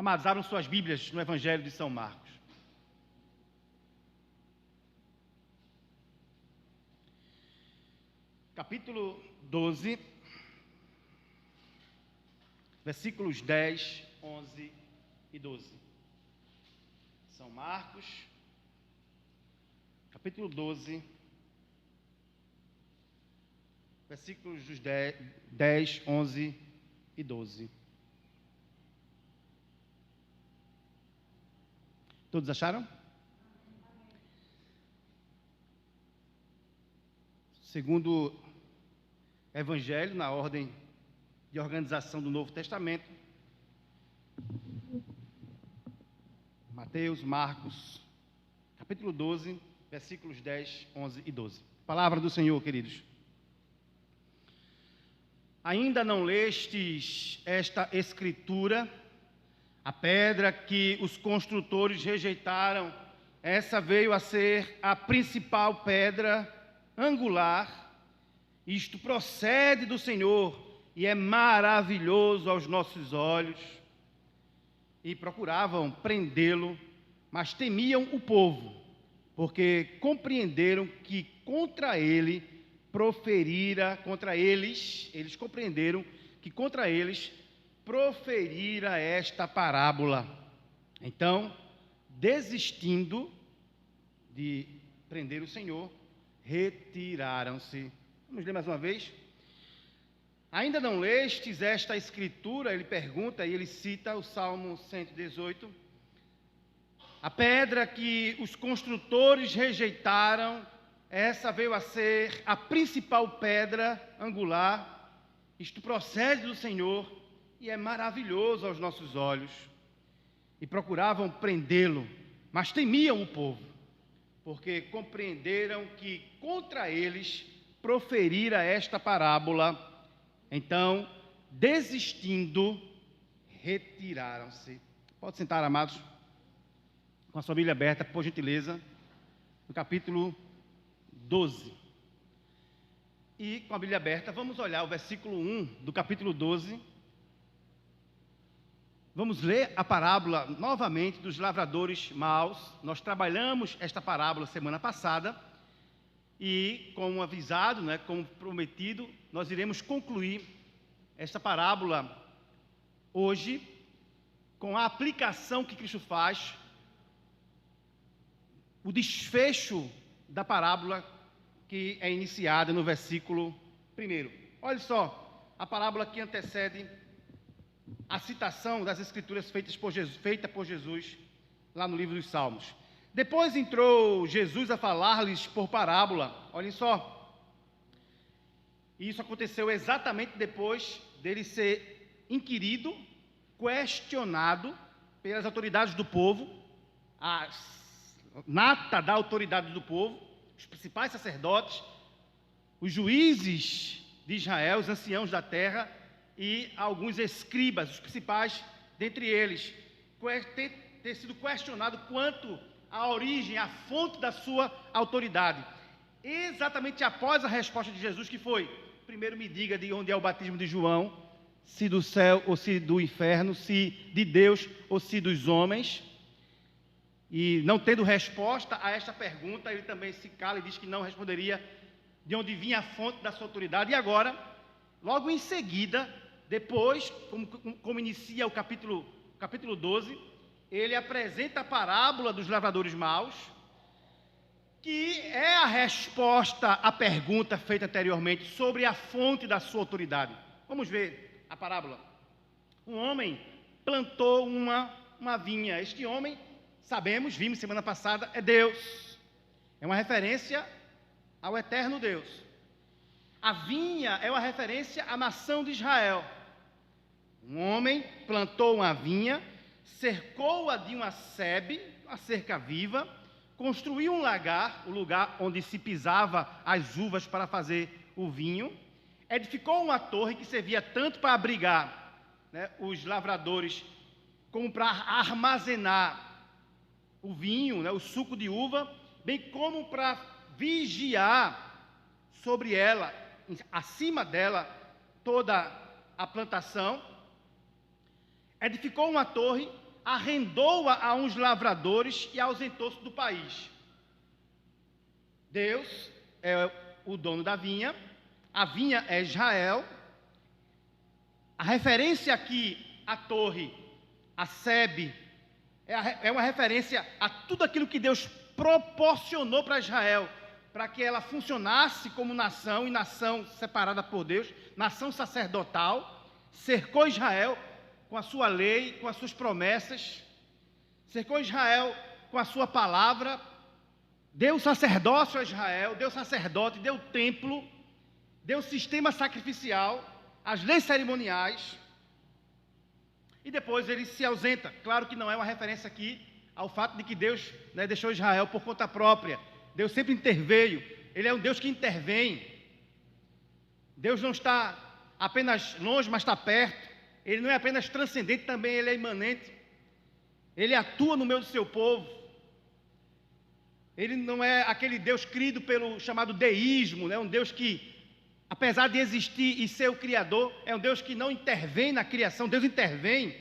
Amados, abram suas Bíblias no Evangelho de São Marcos. Capítulo 12, versículos 10, 11 e 12. São Marcos, capítulo 12, versículos dos 10, 11 e 12. Todos acharam? Segundo Evangelho, na ordem de organização do Novo Testamento, Mateus, Marcos, capítulo 12, versículos 10, 11 e 12. Palavra do Senhor, queridos. Ainda não lestes esta escritura? A pedra que os construtores rejeitaram, essa veio a ser a principal pedra angular. Isto procede do Senhor e é maravilhoso aos nossos olhos. E procuravam prendê-lo, mas temiam o povo, porque compreenderam que eles compreenderam que contra eles proferira esta parábola. Então, desistindo de prender o Senhor, retiraram-se. Vamos ler mais uma vez? Ainda não lestes esta escritura? Ele pergunta, e ele cita o Salmo 118. A pedra que os construtores rejeitaram, essa veio a ser a principal pedra angular. Isto procede do Senhor e é maravilhoso aos nossos olhos. E procuravam prendê-lo, mas temiam o povo, porque compreenderam que contra eles proferira esta parábola. Então, desistindo, retiraram-se. Pode sentar, amados, com a sua Bíblia aberta, por gentileza, no capítulo 12. E com a Bíblia aberta, vamos olhar o versículo 1 do capítulo 12. Vamos ler a parábola novamente dos lavradores maus. Nós trabalhamos esta parábola semana passada e, como avisado, como prometido, nós iremos concluir esta parábola hoje com a aplicação que Cristo faz, o desfecho da parábola que é iniciada no versículo 1. Olha só, a parábola que antecede a citação das Escrituras feita por Jesus lá no livro dos Salmos. Depois entrou Jesus a falar-lhes por parábola. Olhem só. E isso aconteceu exatamente depois dele ser inquirido, questionado pelas autoridades do povo, a nata da autoridade do povo, os principais sacerdotes, os juízes de Israel, os anciãos da terra, e alguns escribas, os principais dentre eles, ter sido questionado quanto à origem, à fonte da sua autoridade. Exatamente após a resposta de Jesus, que foi: primeiro me diga de onde é o batismo de João, se do céu ou se do inferno, se de Deus ou se dos homens. E não tendo resposta a esta pergunta, ele também se cala e diz que não responderia de onde vinha a fonte da sua autoridade. E agora, logo em seguida, depois, como inicia o capítulo 12, ele apresenta a parábola dos lavradores maus, que é a resposta à pergunta feita anteriormente sobre a fonte da sua autoridade. Vamos ver a parábola. Um homem plantou uma vinha. Este homem, vimos semana passada, é Deus. É uma referência ao eterno Deus. A vinha é uma referência à nação de Israel. Um homem plantou uma vinha, cercou-a de uma sebe, uma cerca viva, construiu um lagar, o lugar onde se pisava as uvas para fazer o vinho, edificou uma torre que servia tanto para abrigar os lavradores, como para armazenar o vinho, o suco de uva, bem como para vigiar sobre ela, acima dela, toda a plantação. Edificou uma torre, arrendou-a a uns lavradores e ausentou-se do país. Deus é o dono da vinha, a vinha é Israel. A referência aqui, a torre, a sebe, é uma referência a tudo aquilo que Deus proporcionou para Israel, para que ela funcionasse como nação, e nação separada por Deus, nação sacerdotal. Cercou Israel com a sua lei, com as suas promessas, cercou Israel com a sua palavra, deu sacerdócio a Israel, deu sacerdote, deu templo, deu sistema sacrificial, as leis cerimoniais, e depois ele se ausenta. Claro que não é uma referência aqui ao fato de que Deus, deixou Israel por conta própria. Deus sempre interveio, Ele é um Deus que intervém. Deus não está apenas longe, mas está perto. Ele não é apenas transcendente, também Ele é imanente. Ele atua no meio do seu povo. Ele não é aquele Deus crido pelo chamado deísmo, um Deus que, apesar de existir e ser o Criador, é um Deus que não intervém na criação. Deus intervém.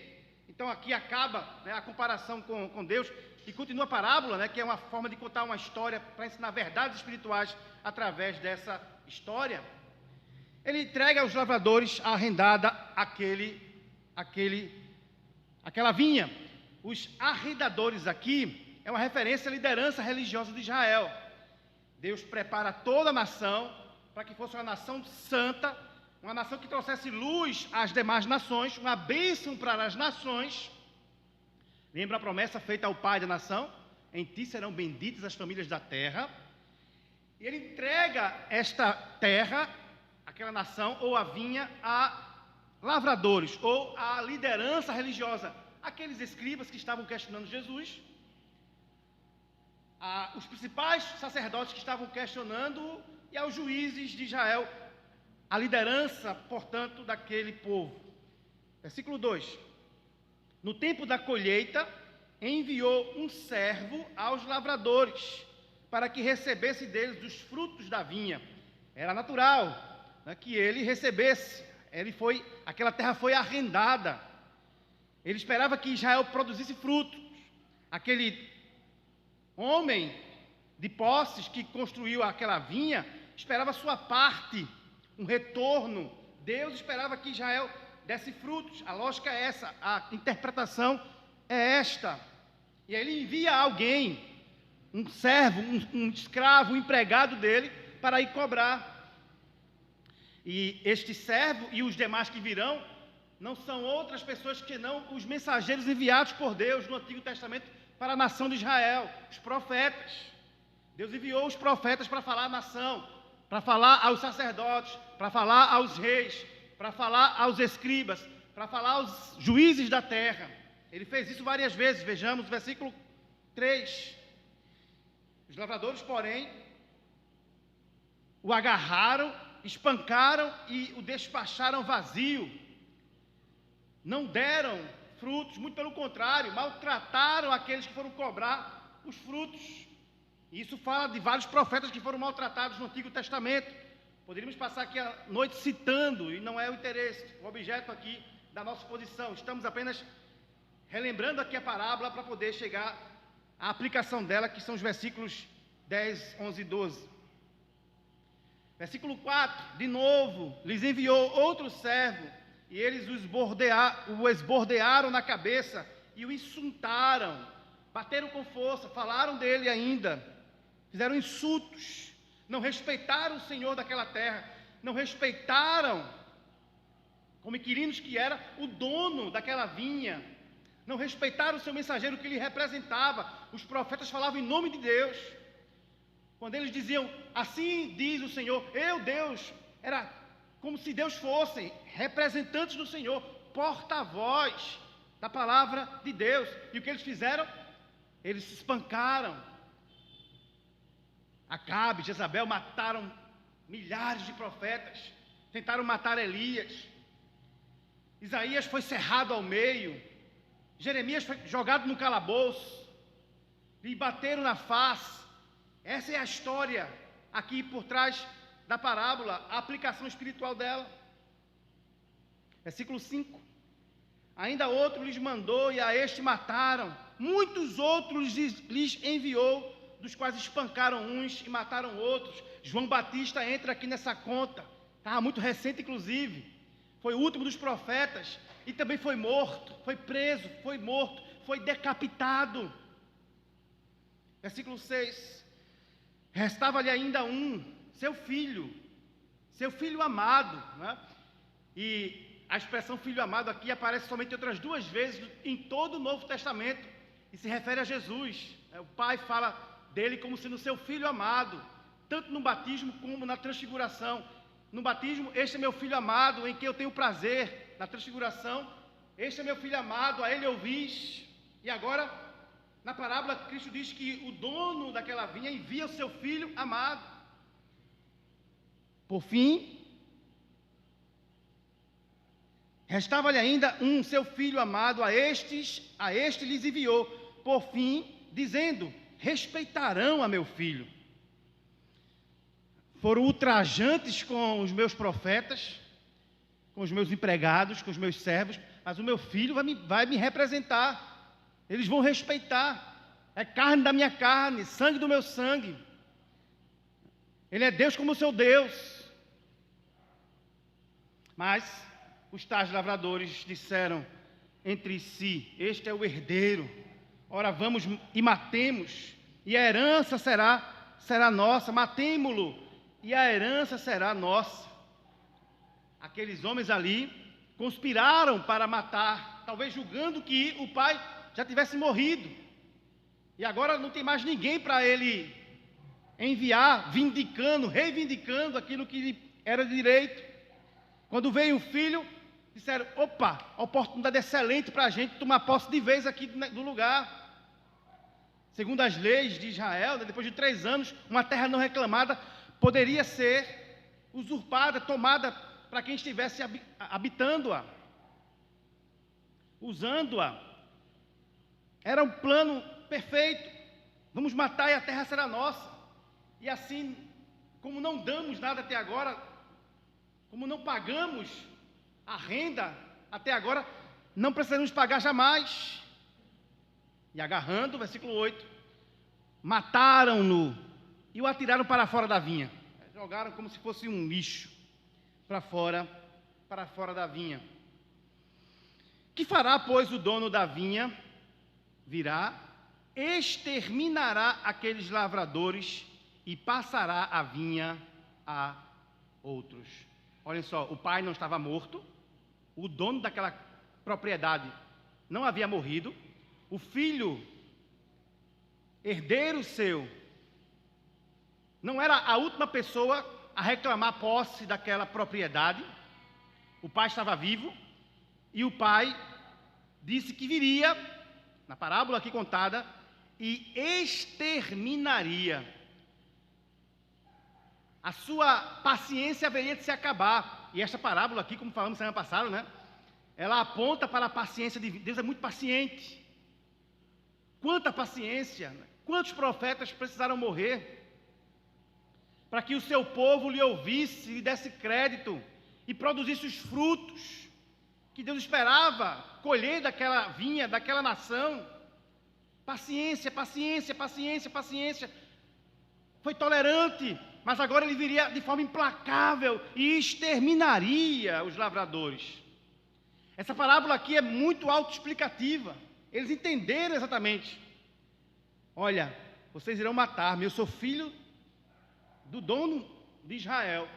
Então aqui acaba a comparação com Deus, e continua a parábola, que é uma forma de contar uma história para ensinar verdades espirituais através dessa história. Ele entrega aos lavradores a arrendada aquela vinha. Os arrendadores aqui é uma referência à liderança religiosa de Israel. Deus prepara toda a nação para que fosse uma nação santa, uma nação que trouxesse luz às demais nações, uma bênção para as nações. Lembra a promessa feita ao pai da nação? Em ti serão benditas as famílias da terra. E ele entrega esta terra, aquela nação, ou a vinha, a lavradores, ou a liderança religiosa, aqueles escribas que estavam questionando Jesus, os principais sacerdotes que estavam questionando, e aos juízes de Israel, a liderança, portanto, daquele povo. Versículo 2. No tempo da colheita, enviou um servo aos lavradores, para que recebesse deles dos frutos da vinha. Era natural que ele recebesse. Aquela terra foi arrendada. Ele esperava que Israel produzisse frutos. Aquele homem de posses que construiu aquela vinha esperava sua parte, um retorno. Deus esperava que Israel desse frutos. A lógica é essa, a interpretação é esta. E aí ele envia alguém, um servo, um escravo, um empregado dele, para ir cobrar. E este servo e os demais que virão não são outras pessoas que não os mensageiros enviados por Deus no Antigo Testamento para a nação de Israel, os profetas. Deus enviou os profetas para falar à nação, para falar aos sacerdotes, para falar aos reis, para falar aos escribas, para falar aos juízes da terra. Ele fez isso várias vezes. Vejamos o versículo 3. Os lavradores, porém, o agarraram, espancaram e o despacharam vazio. Não deram frutos, muito pelo contrário, maltrataram aqueles que foram cobrar os frutos. E isso fala de vários profetas que foram maltratados no Antigo Testamento. Poderíamos passar aqui a noite citando, e não é o interesse, o objeto aqui da nossa exposição. Estamos apenas relembrando aqui a parábola para poder chegar à aplicação dela, que são os versículos 10, 11 e 12. Versículo 4, de novo, lhes enviou outro servo, e eles o esbordearam na cabeça e o insultaram, bateram com força, falaram dele ainda, fizeram insultos, não respeitaram o Senhor daquela terra, não respeitaram, como inquilinos que era, o dono daquela vinha, não respeitaram o seu mensageiro que lhe representava. Os profetas falavam em nome de Deus. Quando eles diziam, assim diz o Senhor, Deus, era como se Deus fossem representantes do Senhor, porta-voz da palavra de Deus. E o que eles fizeram? Eles se espancaram. Acabe, Jezabel mataram milhares de profetas, tentaram matar Elias. Isaías foi cerrado ao meio, Jeremias foi jogado no calabouço, lhe bateram na face. Essa é a história aqui por trás da parábola, a aplicação espiritual dela. Versículo 5. Ainda outro lhes mandou, e a este mataram. Muitos outros lhes enviou, dos quais espancaram uns e mataram outros. João Batista entra aqui nessa conta. Estava muito recente, inclusive. Foi o último dos profetas. E também foi morto, foi preso, foi morto, foi decapitado. Versículo 6. Restava-lhe ainda um, seu filho amado, né? E a expressão filho amado aqui aparece somente outras 2 vezes em todo o Novo Testamento e se refere a Jesus. O Pai fala dele como sendo seu filho amado, tanto no batismo como na transfiguração. No batismo, este é meu filho amado, em quem eu tenho prazer. Na transfiguração, este é meu filho amado, a ele ouvis. E agora, na parábola, Cristo diz que o dono daquela vinha envia o seu filho amado. Por fim, restava-lhe ainda um, seu filho amado, a este lhes enviou, por fim, dizendo, respeitarão a meu filho. Foram ultrajantes com os meus profetas, com os meus empregados, com os meus servos, mas o meu filho vai me representar, eles vão respeitar, é carne da minha carne, sangue do meu sangue, ele é Deus como o seu Deus. Mas os tais lavradores disseram entre si, este é o herdeiro, ora vamos e matemos, e a herança será nossa, matemo-lo, e a herança será nossa. Aqueles homens ali conspiraram para matar, talvez julgando que o pai já tivesse morrido, e agora não tem mais ninguém para ele enviar, reivindicando aquilo que lhe era direito. Quando veio o filho, disseram, opa, a oportunidade excelente para a gente tomar posse de vez aqui do lugar. Segundo as leis de Israel, depois de 3 anos, uma terra não reclamada poderia ser usurpada, tomada para quem estivesse habitando-a, usando-a. Era um plano perfeito. Vamos matar e a terra será nossa. E assim, como não damos nada até agora, como não pagamos a renda até agora, não precisamos pagar jamais. E agarrando, versículo 8, mataram-no e o atiraram para fora da vinha. Jogaram como se fosse um lixo para fora da vinha. Que fará, pois, o dono da vinha? Virá, exterminará aqueles lavradores e passará a vinha a outros. Olhem só, o pai não estava morto, o dono daquela propriedade não havia morrido, o filho, herdeiro seu, não era a última pessoa a reclamar posse daquela propriedade. O pai estava vivo e o pai disse que viria, na parábola aqui contada, e exterminaria. A sua paciência haveria de se acabar. E esta parábola aqui, como falamos semana passada, né? Ela aponta para a paciência de Deus. Deus é muito paciente. Quanta paciência! Quantos profetas precisaram morrer para que o seu povo lhe ouvisse, lhe desse crédito e produzisse os frutos que Deus esperava colher daquela vinha, daquela nação? Paciência, paciência, paciência, paciência. Foi tolerante, mas agora ele viria de forma implacável e exterminaria os lavradores. Essa parábola aqui é muito autoexplicativa. Eles entenderam exatamente. Olha, vocês irão matar-me, eu sou filho do dono de Israel,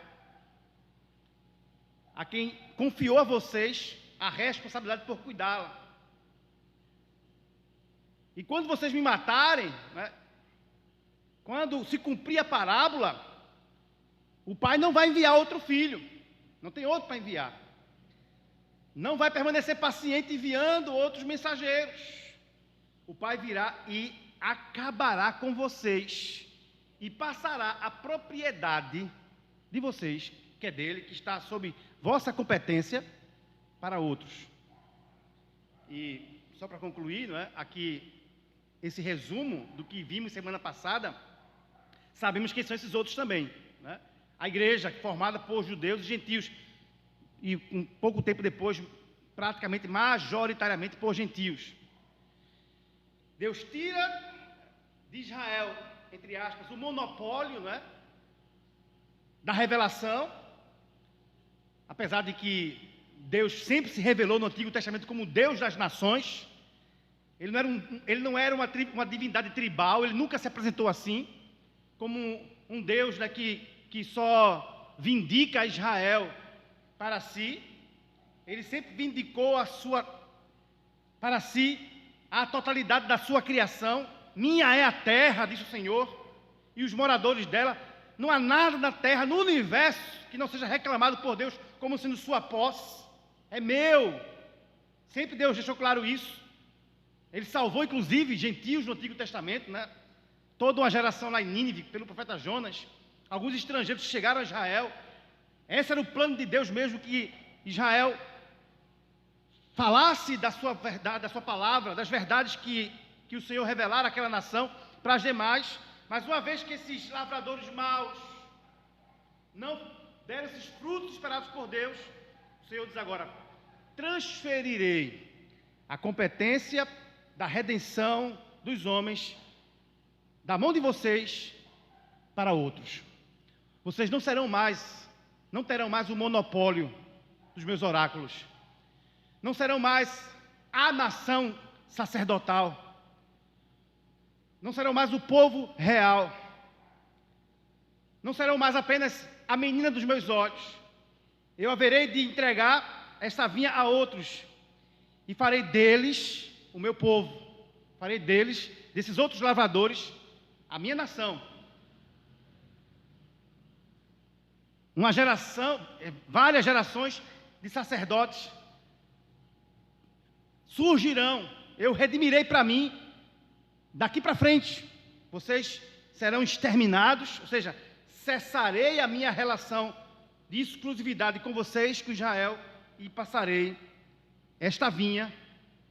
a quem confiou a vocês a responsabilidade por cuidá-la. E quando vocês me matarem, né, quando se cumprir a parábola, o pai não vai enviar outro filho, não tem outro para enviar. Não vai permanecer paciente enviando outros mensageiros. O pai virá e acabará com vocês e passará a propriedade de vocês, que é dele, que está sob vossa competência, para outros. E só para concluir, não é, aqui esse resumo do que vimos semana passada, sabemos quem são esses outros também, né? A igreja formada por judeus e gentios, e um pouco tempo depois, praticamente, majoritariamente por gentios. Deus tira de Israel, entre aspas, o monopólio, né, da revelação, apesar de que Deus sempre se revelou no Antigo Testamento como Deus das nações. Ele não era uma divindade tribal, ele nunca se apresentou assim, como um Deus, né, que só vindica Israel para si. Ele sempre vindicou para si a totalidade da sua criação. Minha é a terra, diz o Senhor, e os moradores dela. Não há nada na terra, no universo, que não seja reclamado por Deus como sendo sua posse. É meu. Sempre Deus deixou claro isso. Ele salvou, inclusive, gentios no Antigo Testamento, né? Toda uma geração lá em Nínive, pelo profeta Jonas. Alguns estrangeiros chegaram a Israel. Esse era o plano de Deus mesmo, que Israel falasse da sua verdade, da sua palavra, das verdades que o Senhor revelara àquela nação para as demais. Mas uma vez que esses lavradores maus não deram esses frutos esperados por Deus, o Senhor diz agora: transferirei a competência da redenção dos homens da mão de vocês para outros. Vocês não terão mais o monopólio dos meus oráculos. Não serão mais a nação sacerdotal. Não serão mais o povo real. Não serão mais apenas a menina dos meus olhos. Eu haverei de entregar esta vinha a outros, e farei deles o meu povo. Farei deles, desses outros lavradores, a minha nação. Uma geração, várias gerações de sacerdotes surgirão. Eu redimirei para mim. Daqui para frente, vocês serão exterminados, ou seja, cessarei a minha relação de exclusividade com vocês, com Israel, e passarei esta vinha,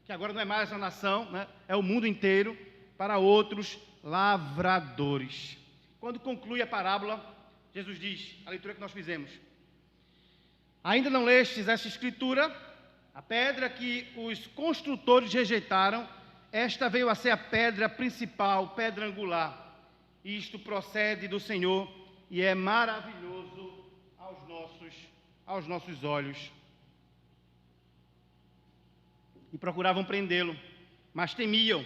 que agora não é mais a nação, né, é o mundo inteiro, para outros lavradores. Quando conclui a parábola, Jesus diz, a leitura que nós fizemos: ainda não lestes esta escritura? A pedra que os construtores rejeitaram, esta veio a ser a pedra principal, pedra angular. Isto procede do Senhor e é maravilhoso aos nossos olhos. E procuravam prendê-lo, mas temiam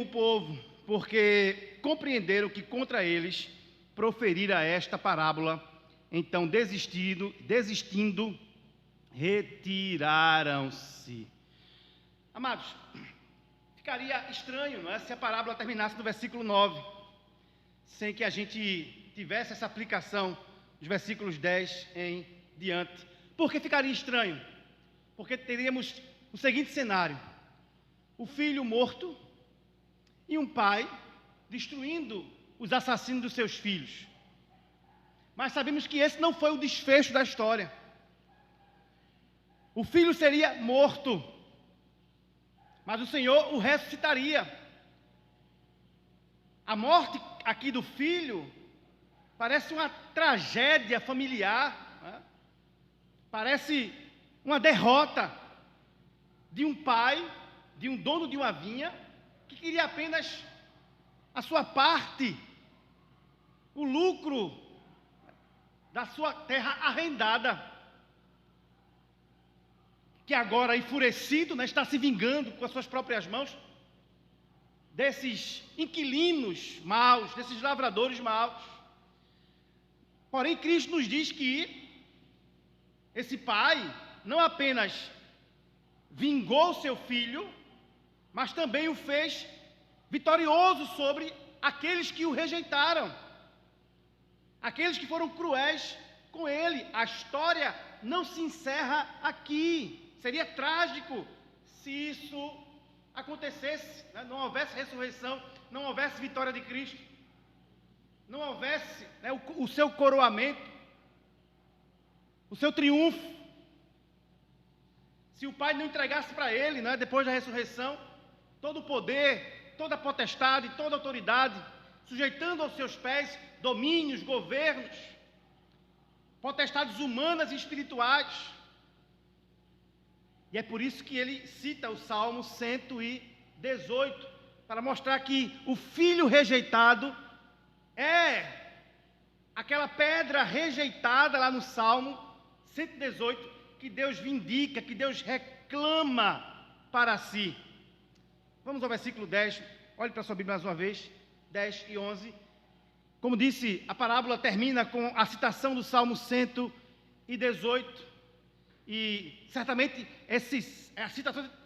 o povo, porque compreenderam que contra eles proferira esta parábola. Então, desistindo, retiraram-se. Amados, ficaria estranho, não é, se a parábola terminasse no versículo 9, sem que a gente tivesse essa aplicação dos versículos 10 em diante. Por que ficaria estranho? Porque teríamos o seguinte cenário: o filho morto e um pai destruindo os assassinos dos seus filhos. Mas sabemos que esse não foi o desfecho da história. O filho seria morto, mas o Senhor o ressuscitaria. A morte aqui do filho parece uma tragédia familiar, né? Parece uma derrota de um pai, de um dono de uma vinha, que queria apenas a sua parte, o lucro da sua terra arrendada, que agora, enfurecido, né, está se vingando com as suas próprias mãos desses inquilinos maus, desses lavradores maus. Porém, Cristo nos diz que esse pai não apenas vingou seu filho, mas também o fez vitorioso sobre aqueles que o rejeitaram, aqueles que foram cruéis com ele. A história não se encerra aqui. Seria trágico se isso acontecesse, né? Não houvesse ressurreição, não houvesse vitória de Cristo, não houvesse, né, o seu coroamento, o seu triunfo. Se o Pai não entregasse para ele, né, depois da ressurreição, todo o poder, toda a potestade, toda a autoridade, sujeitando aos seus pés domínios, governos, potestades humanas e espirituais. E é por isso que ele cita o Salmo 118, para mostrar que o filho rejeitado é aquela pedra rejeitada lá no Salmo 118, que Deus vindica, que Deus reclama para si. Vamos ao versículo 10, olhe para a sua Bíblia mais uma vez, 10 e 11. Como disse, a parábola termina com a citação do Salmo 118, e certamente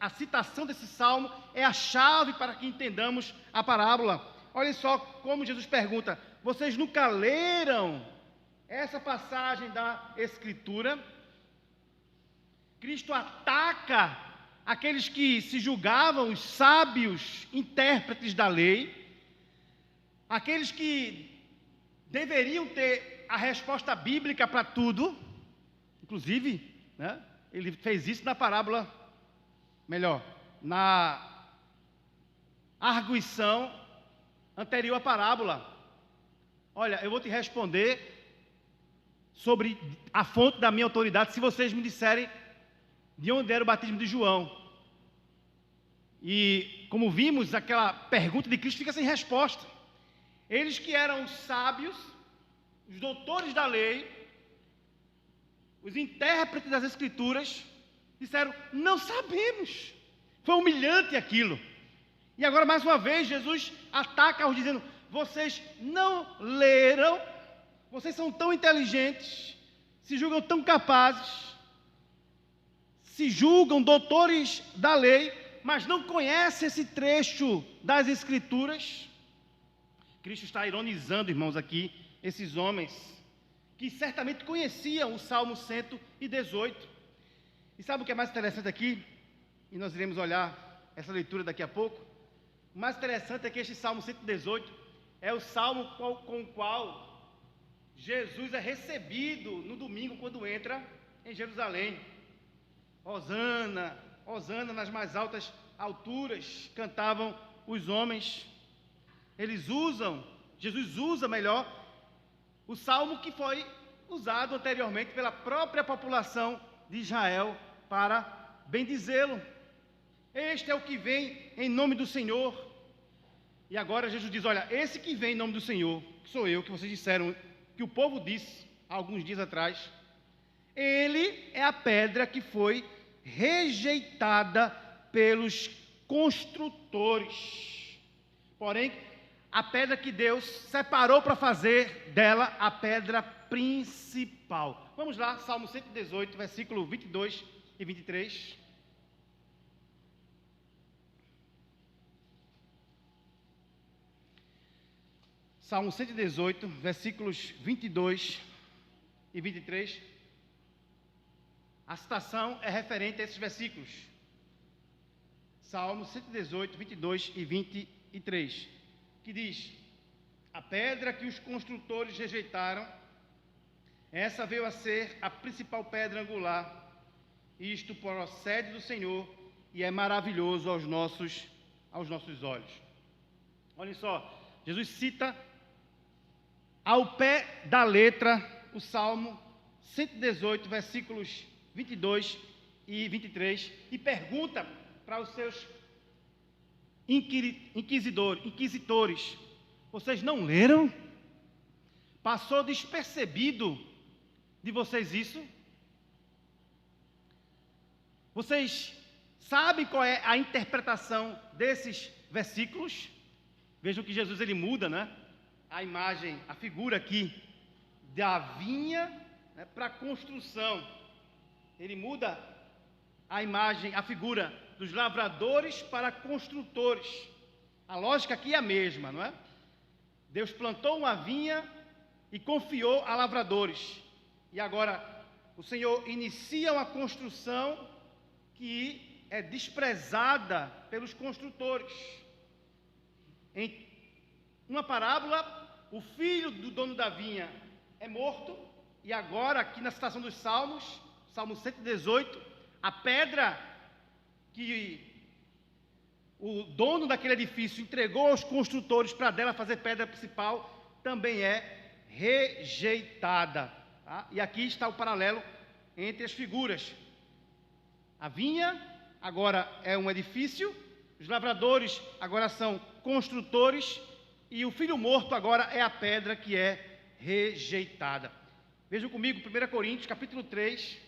a citação desse salmo é a chave para que entendamos a parábola. Olhem só como Jesus pergunta: vocês nunca leram essa passagem da Escritura? Cristo ataca aqueles que se julgavam os sábios intérpretes da lei, aqueles que deveriam ter a resposta bíblica para tudo, inclusive, né, ele fez isso na parábola, na arguição anterior à parábola. Olha, eu vou te responder sobre a fonte da minha autoridade se vocês me disserem de onde era o batismo de João. E como vimos, aquela pergunta de Cristo fica sem resposta. Eles que eram os sábios, os doutores da lei, os intérpretes das Escrituras, disseram: não sabemos. Foi humilhante aquilo. E agora, mais uma vez, Jesus ataca-os dizendo: vocês não leram, vocês são tão inteligentes, se julgam tão capazes, se julgam doutores da lei, mas não conhecem esse trecho das Escrituras. Cristo está ironizando, irmãos, aqui, esses homens que certamente conheciam o Salmo 118. E sabe o que é mais interessante aqui? E nós iremos olhar essa leitura daqui a pouco. O mais interessante é que este Salmo 118 é o salmo com o qual Jesus é recebido no domingo quando entra em Jerusalém. Hosana, Hosana nas mais altas alturas, cantavam os homens. Jesus usa melhor, o salmo que foi usado anteriormente pela própria população de Israel para bendizê-lo. Este é o que vem em nome do Senhor. E agora Jesus diz: olha, esse que vem em nome do Senhor, que sou eu, que vocês disseram, que o povo disse há alguns dias atrás, ele é a pedra que foi rejeitada pelos construtores. Porém, a pedra que Deus separou para fazer dela a pedra principal. Vamos lá, Salmo 118, versículo 22 e 23. Salmo 118, versículos 22 e 23. A citação é referente a esses versículos. Salmo 118, 22 e 23, que diz: a pedra que os construtores rejeitaram, essa veio a ser a principal pedra angular. Isto procede do Senhor e é maravilhoso aos nossos olhos. Olhem só, Jesus cita ao pé da letra o Salmo 118, versículos 22 e 23, e pergunta para os seus inquisitores: vocês não leram? Passou despercebido de vocês isso? Vocês sabem qual é a interpretação desses versículos? Vejam que Jesus ele muda, né? A imagem, a figura aqui da vinha, né, para a construção. Ele muda a imagem, a figura dos lavradores para construtores. A lógica aqui é a mesma, não é? Deus plantou uma vinha e confiou a lavradores. E agora o Senhor inicia uma construção que é desprezada pelos construtores. Em uma parábola, o filho do dono da vinha é morto, e agora aqui na citação dos Salmos, Salmo 118, a pedra que o dono daquele edifício entregou aos construtores para dela fazer pedra principal, também é rejeitada. Tá? E aqui está o paralelo entre as figuras. A vinha agora é um edifício, os lavradores agora são construtores, e o filho morto agora é a pedra que é rejeitada. Vejam comigo, 1 Coríntios, capítulo 3,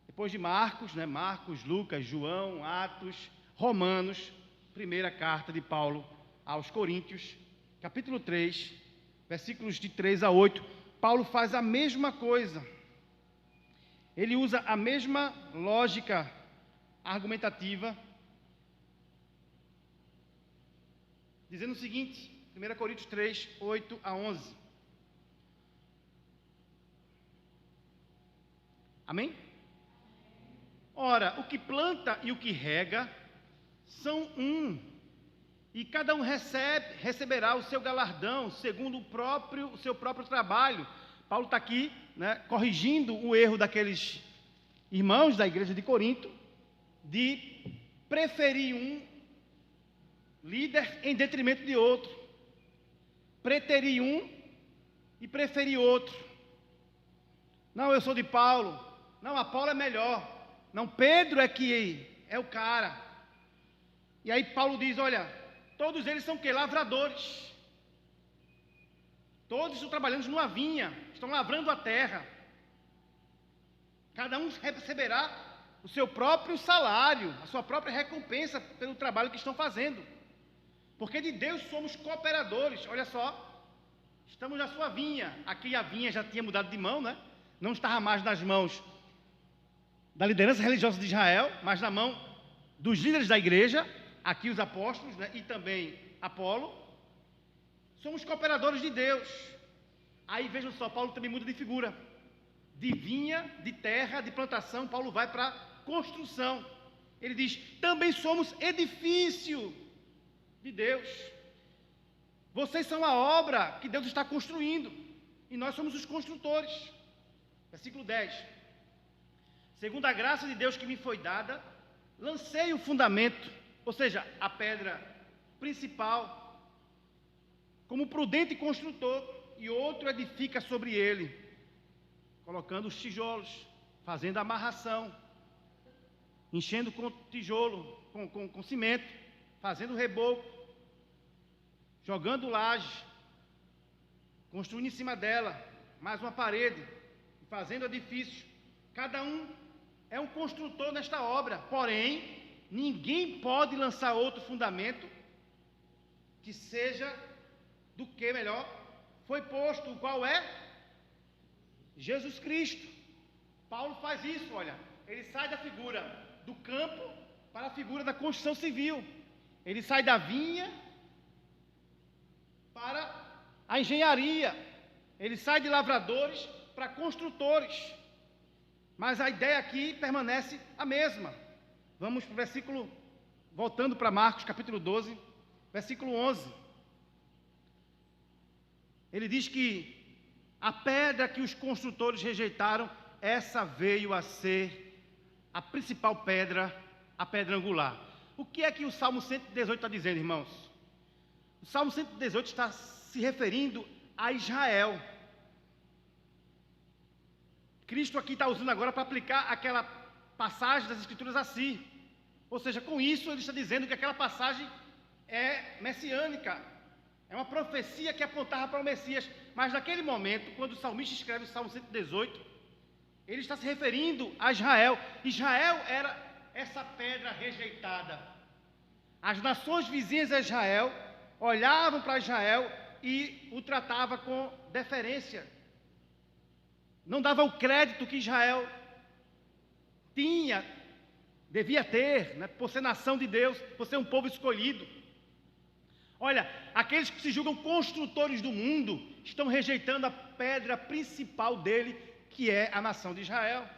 depois de Marcos, Marcos, Lucas, João, Atos, Romanos, primeira carta de Paulo aos Coríntios, capítulo 3, versículos de 3 a 8, Paulo faz a mesma coisa. Ele usa a mesma lógica argumentativa, dizendo o seguinte, 1 Coríntios 3, 8 a 11. Amém? Ora, o que planta e o que rega são um, e cada um receberá o seu galardão, segundo o seu próprio trabalho. Paulo está aqui, corrigindo o erro daqueles irmãos da igreja de Corinto, de preferir um líder em detrimento de outro, preterir um e preferir outro. Não, eu sou de Paulo, não, Apolo é melhor, não, Pedro é que é o cara. E aí Paulo diz, olha, todos eles são o quê? Lavradores. Todos estão trabalhando numa vinha, estão lavrando a terra. Cada um receberá o seu próprio salário, a sua própria recompensa pelo trabalho que estão fazendo. Porque de Deus somos cooperadores. Olha só, estamos na sua vinha. Aqui a vinha já tinha mudado de mão, não estava mais nas mãos da liderança religiosa de Israel, mas na mão dos líderes da igreja, aqui os apóstolos, e também Apolo. Somos cooperadores de Deus. Aí vejam só, Paulo também muda de figura. De vinha, de terra, de plantação, Paulo vai para construção. Ele diz, também somos edifício de Deus. Vocês são a obra que Deus está construindo, e nós somos os construtores. Versículo 10. Segundo a graça de Deus que me foi dada, lancei o fundamento, ou seja, a pedra principal, como prudente construtor, e outro edifica sobre ele, colocando os tijolos, fazendo a amarração, enchendo com tijolo, com cimento, fazendo reboco, jogando laje, construindo em cima dela mais uma parede, fazendo edifício. Cada um é um construtor nesta obra, porém, ninguém pode lançar outro fundamento que seja do que melhor foi posto, o qual é Jesus Cristo. Paulo faz isso, olha, ele sai da figura do campo para a figura da construção civil. Ele sai da vinha para a engenharia. Ele sai de lavradores para construtores. Mas a ideia aqui permanece a mesma. Vamos para o versículo, voltando para Marcos, capítulo 12, versículo 11. Ele diz que a pedra que os construtores rejeitaram, essa veio a ser a principal pedra, a pedra angular. O que é que o Salmo 118 está dizendo, irmãos? O Salmo 118 está se referindo a Israel. Cristo aqui está usando agora para aplicar aquela passagem das Escrituras a si. Ou seja, com isso ele está dizendo que aquela passagem é messiânica. É uma profecia que apontava para o Messias. Mas naquele momento, quando o salmista escreve o Salmo 118, ele está se referindo a Israel. Israel era essa pedra rejeitada. As nações vizinhas a Israel olhavam para Israel e o tratavam com deferência. Não dava o crédito que Israel devia ter, por ser nação de Deus, por ser um povo escolhido. Olha, aqueles que se julgam construtores do mundo estão rejeitando a pedra principal dele, que é a nação de Israel,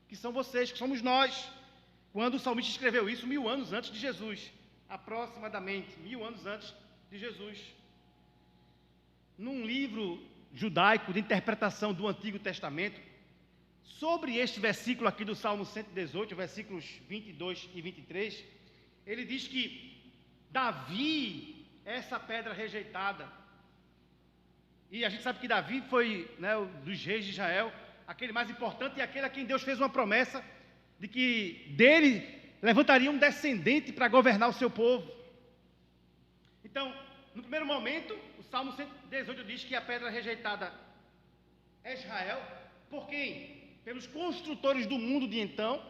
que são vocês, que somos nós. Quando o salmista escreveu isso 1000 anos antes de Jesus, aproximadamente 1000 anos antes de Jesus. Num livro judaico de interpretação do Antigo Testamento, sobre este versículo aqui do Salmo 118, versículos 22 e 23, ele diz que Davi é essa pedra rejeitada. E a gente sabe que Davi foi, dos reis de Israel, aquele mais importante e aquele a quem Deus fez uma promessa de que dele levantaria um descendente para governar o seu povo. Então, no primeiro momento, o Salmo 118 diz que a pedra rejeitada é Israel. Por quem? Pelos construtores do mundo de então,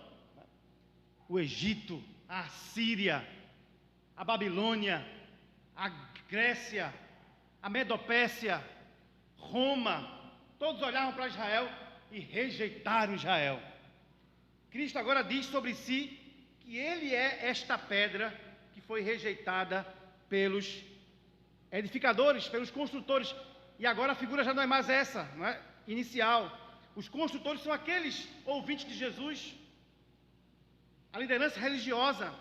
o Egito, a Assíria, a Babilônia, a Grécia, a Medopécia, Roma, todos olhavam para Israel e rejeitaram Israel. Cristo agora diz sobre si que ele é esta pedra que foi rejeitada pelos edificadores, pelos construtores. E agora a figura já não é mais essa, não é? Inicial. Os construtores são aqueles ouvintes de Jesus, a liderança religiosa.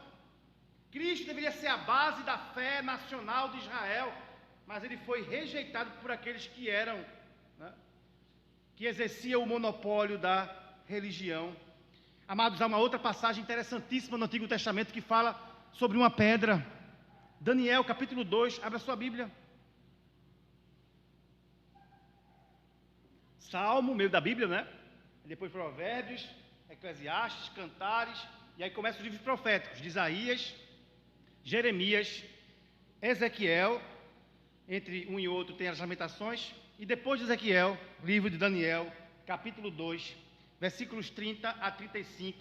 Cristo deveria ser a base da fé nacional de Israel, mas ele foi rejeitado por aqueles que eram, né, que exerciam o monopólio da religião. Amados, há uma outra passagem interessantíssima no Antigo Testamento que fala sobre uma pedra. Daniel, capítulo 2, abra sua Bíblia. Salmo, meio da Bíblia, né? Depois Provérbios, Eclesiastes, Cantares, e aí começa os livros proféticos de Isaías, Jeremias, Ezequiel, entre um e outro tem as Lamentações, e depois de Ezequiel, livro de Daniel, capítulo 2, versículos 30 a 35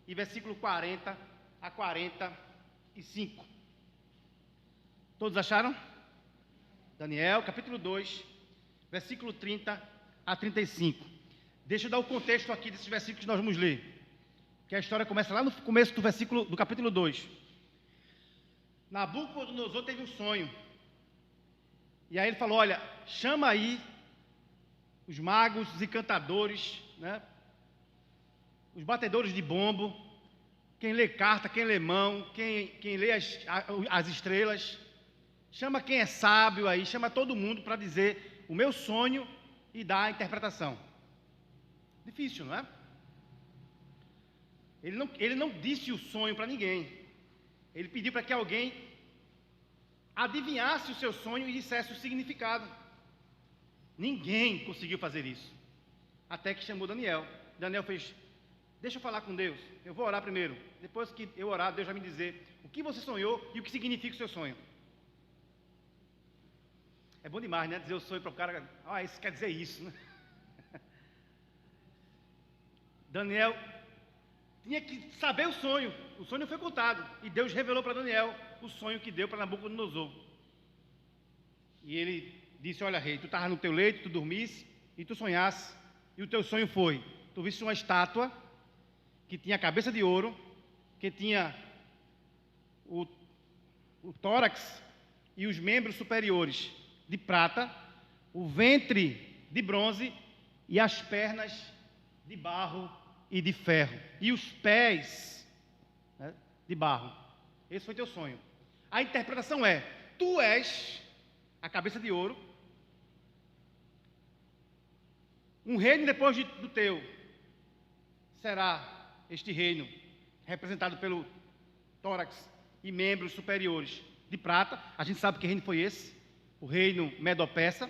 e versículo 40 a 45. Todos acharam? Daniel, capítulo 2, versículo 30 a 35. Deixa eu dar o contexto aqui desses versículos que nós vamos ler, que a história começa lá no começo do capítulo 2. Nabucodonosor teve um sonho, e aí ele falou: olha, chama aí os magos, os encantadores, né? Os batedores de bombo, quem lê carta, quem lê mão, quem lê as estrelas, chama quem é sábio aí, chama todo mundo para dizer o meu sonho e dar a interpretação. Difícil, não é? Ele não disse o sonho para ninguém. Ele pediu para que alguém adivinhasse o seu sonho e dissesse o significado. Ninguém conseguiu fazer isso, até que chamou Daniel. Daniel fez: deixa eu falar com Deus, eu vou orar primeiro. Depois que eu orar, Deus vai me dizer o que você sonhou e o que significa o seu sonho. É bom demais, né? Dizer o sonho para o cara: ah, isso quer dizer isso, né? Daniel tinha que saber o sonho. O sonho foi contado e Deus revelou para Daniel o sonho que deu para Nabucodonosor. E ele disse: olha, rei, tu estavas no teu leito, tu dormisse e tu sonhasse, e o teu sonho foi: tu viste uma estátua que tinha a cabeça de ouro, que tinha o tórax e os membros superiores de prata, o ventre de bronze e as pernas de barro e de ferro, e os pés, né, de barro. Esse foi teu sonho. A interpretação é: tu és a cabeça de ouro, um reino depois do teu será este reino representado pelo tórax e membros superiores de prata. A gente sabe que reino foi esse, o reino Medo-Persa.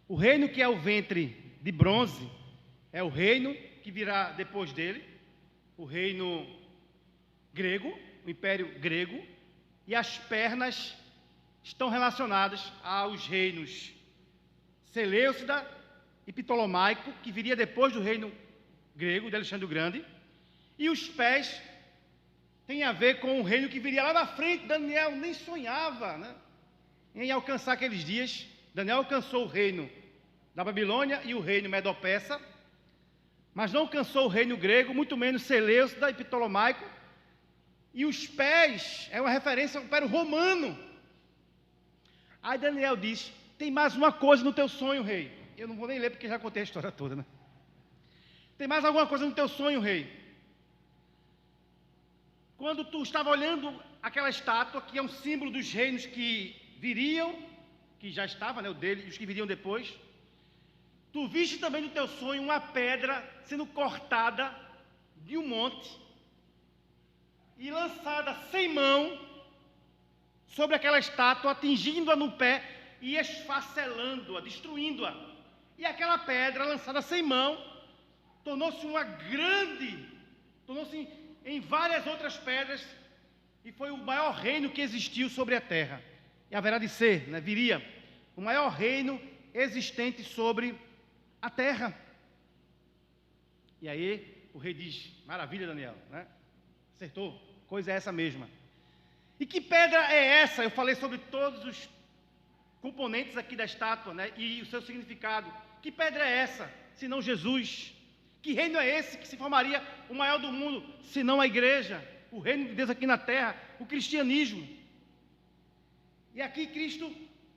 O reino que é o ventre de bronze é o reino que virá depois dele, o reino grego, o império grego, e as pernas estão relacionadas aos reinos Seleucida e Ptolomaico, que viria depois do reino grego de Alexandre o Grande, e os pés têm a ver com o reino que viria lá na frente. Daniel nem sonhava, né, em alcançar aqueles dias. Daniel alcançou o reino da Babilônia e o reino Medo-Persa, mas não alcançou o reino grego, muito menos Seleucida e Ptolomaico. E os pés é uma referência ao Império Romano. Aí Daniel diz: tem mais uma coisa no teu sonho, rei. Eu não vou nem ler porque já contei a história toda, né? Tem mais alguma coisa no teu sonho, rei. Quando tu estava olhando aquela estátua, que é um símbolo dos reinos que viriam, que já estava, né, o dele e os que viriam depois, tu viste também no teu sonho uma pedra sendo cortada de um monte e lançada sem mão sobre aquela estátua, atingindo-a no pé e esfacelando-a, destruindo-a. E aquela pedra lançada sem mão tornou-se uma grande tornou-se em várias outras pedras e foi o maior reino que existiu sobre a terra. E haverá de ser, né, viria o maior reino existente sobre a terra. E aí o rei diz: maravilha, Daniel, né? Acertou, coisa é essa mesma. E que pedra é essa? Eu falei sobre todos os componentes aqui da estátua, né, e o seu significado. Que pedra é essa, senão Jesus? Que reino é esse que se formaria o maior do mundo, senão a igreja, o reino de Deus aqui na terra, o cristianismo? E aqui Cristo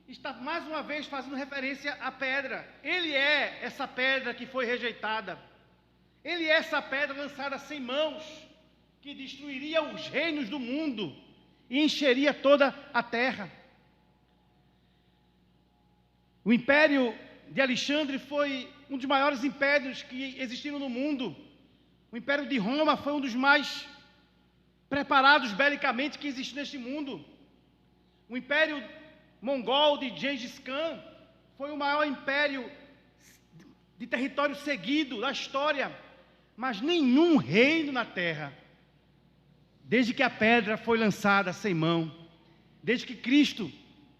está mais uma vez fazendo referência à pedra. Ele é essa pedra que foi rejeitada. Ele é essa pedra lançada sem mãos, que destruiria os reinos do mundo e encheria toda a terra. O império de Alexandre foi um dos maiores impérios que existiram no mundo. O império de Roma foi um dos mais preparados belicamente que existe neste mundo. O império mongol de Gengis Khan foi o maior império de território seguido da história. Mas nenhum reino na terra, desde que a pedra foi lançada sem mão, desde que Cristo,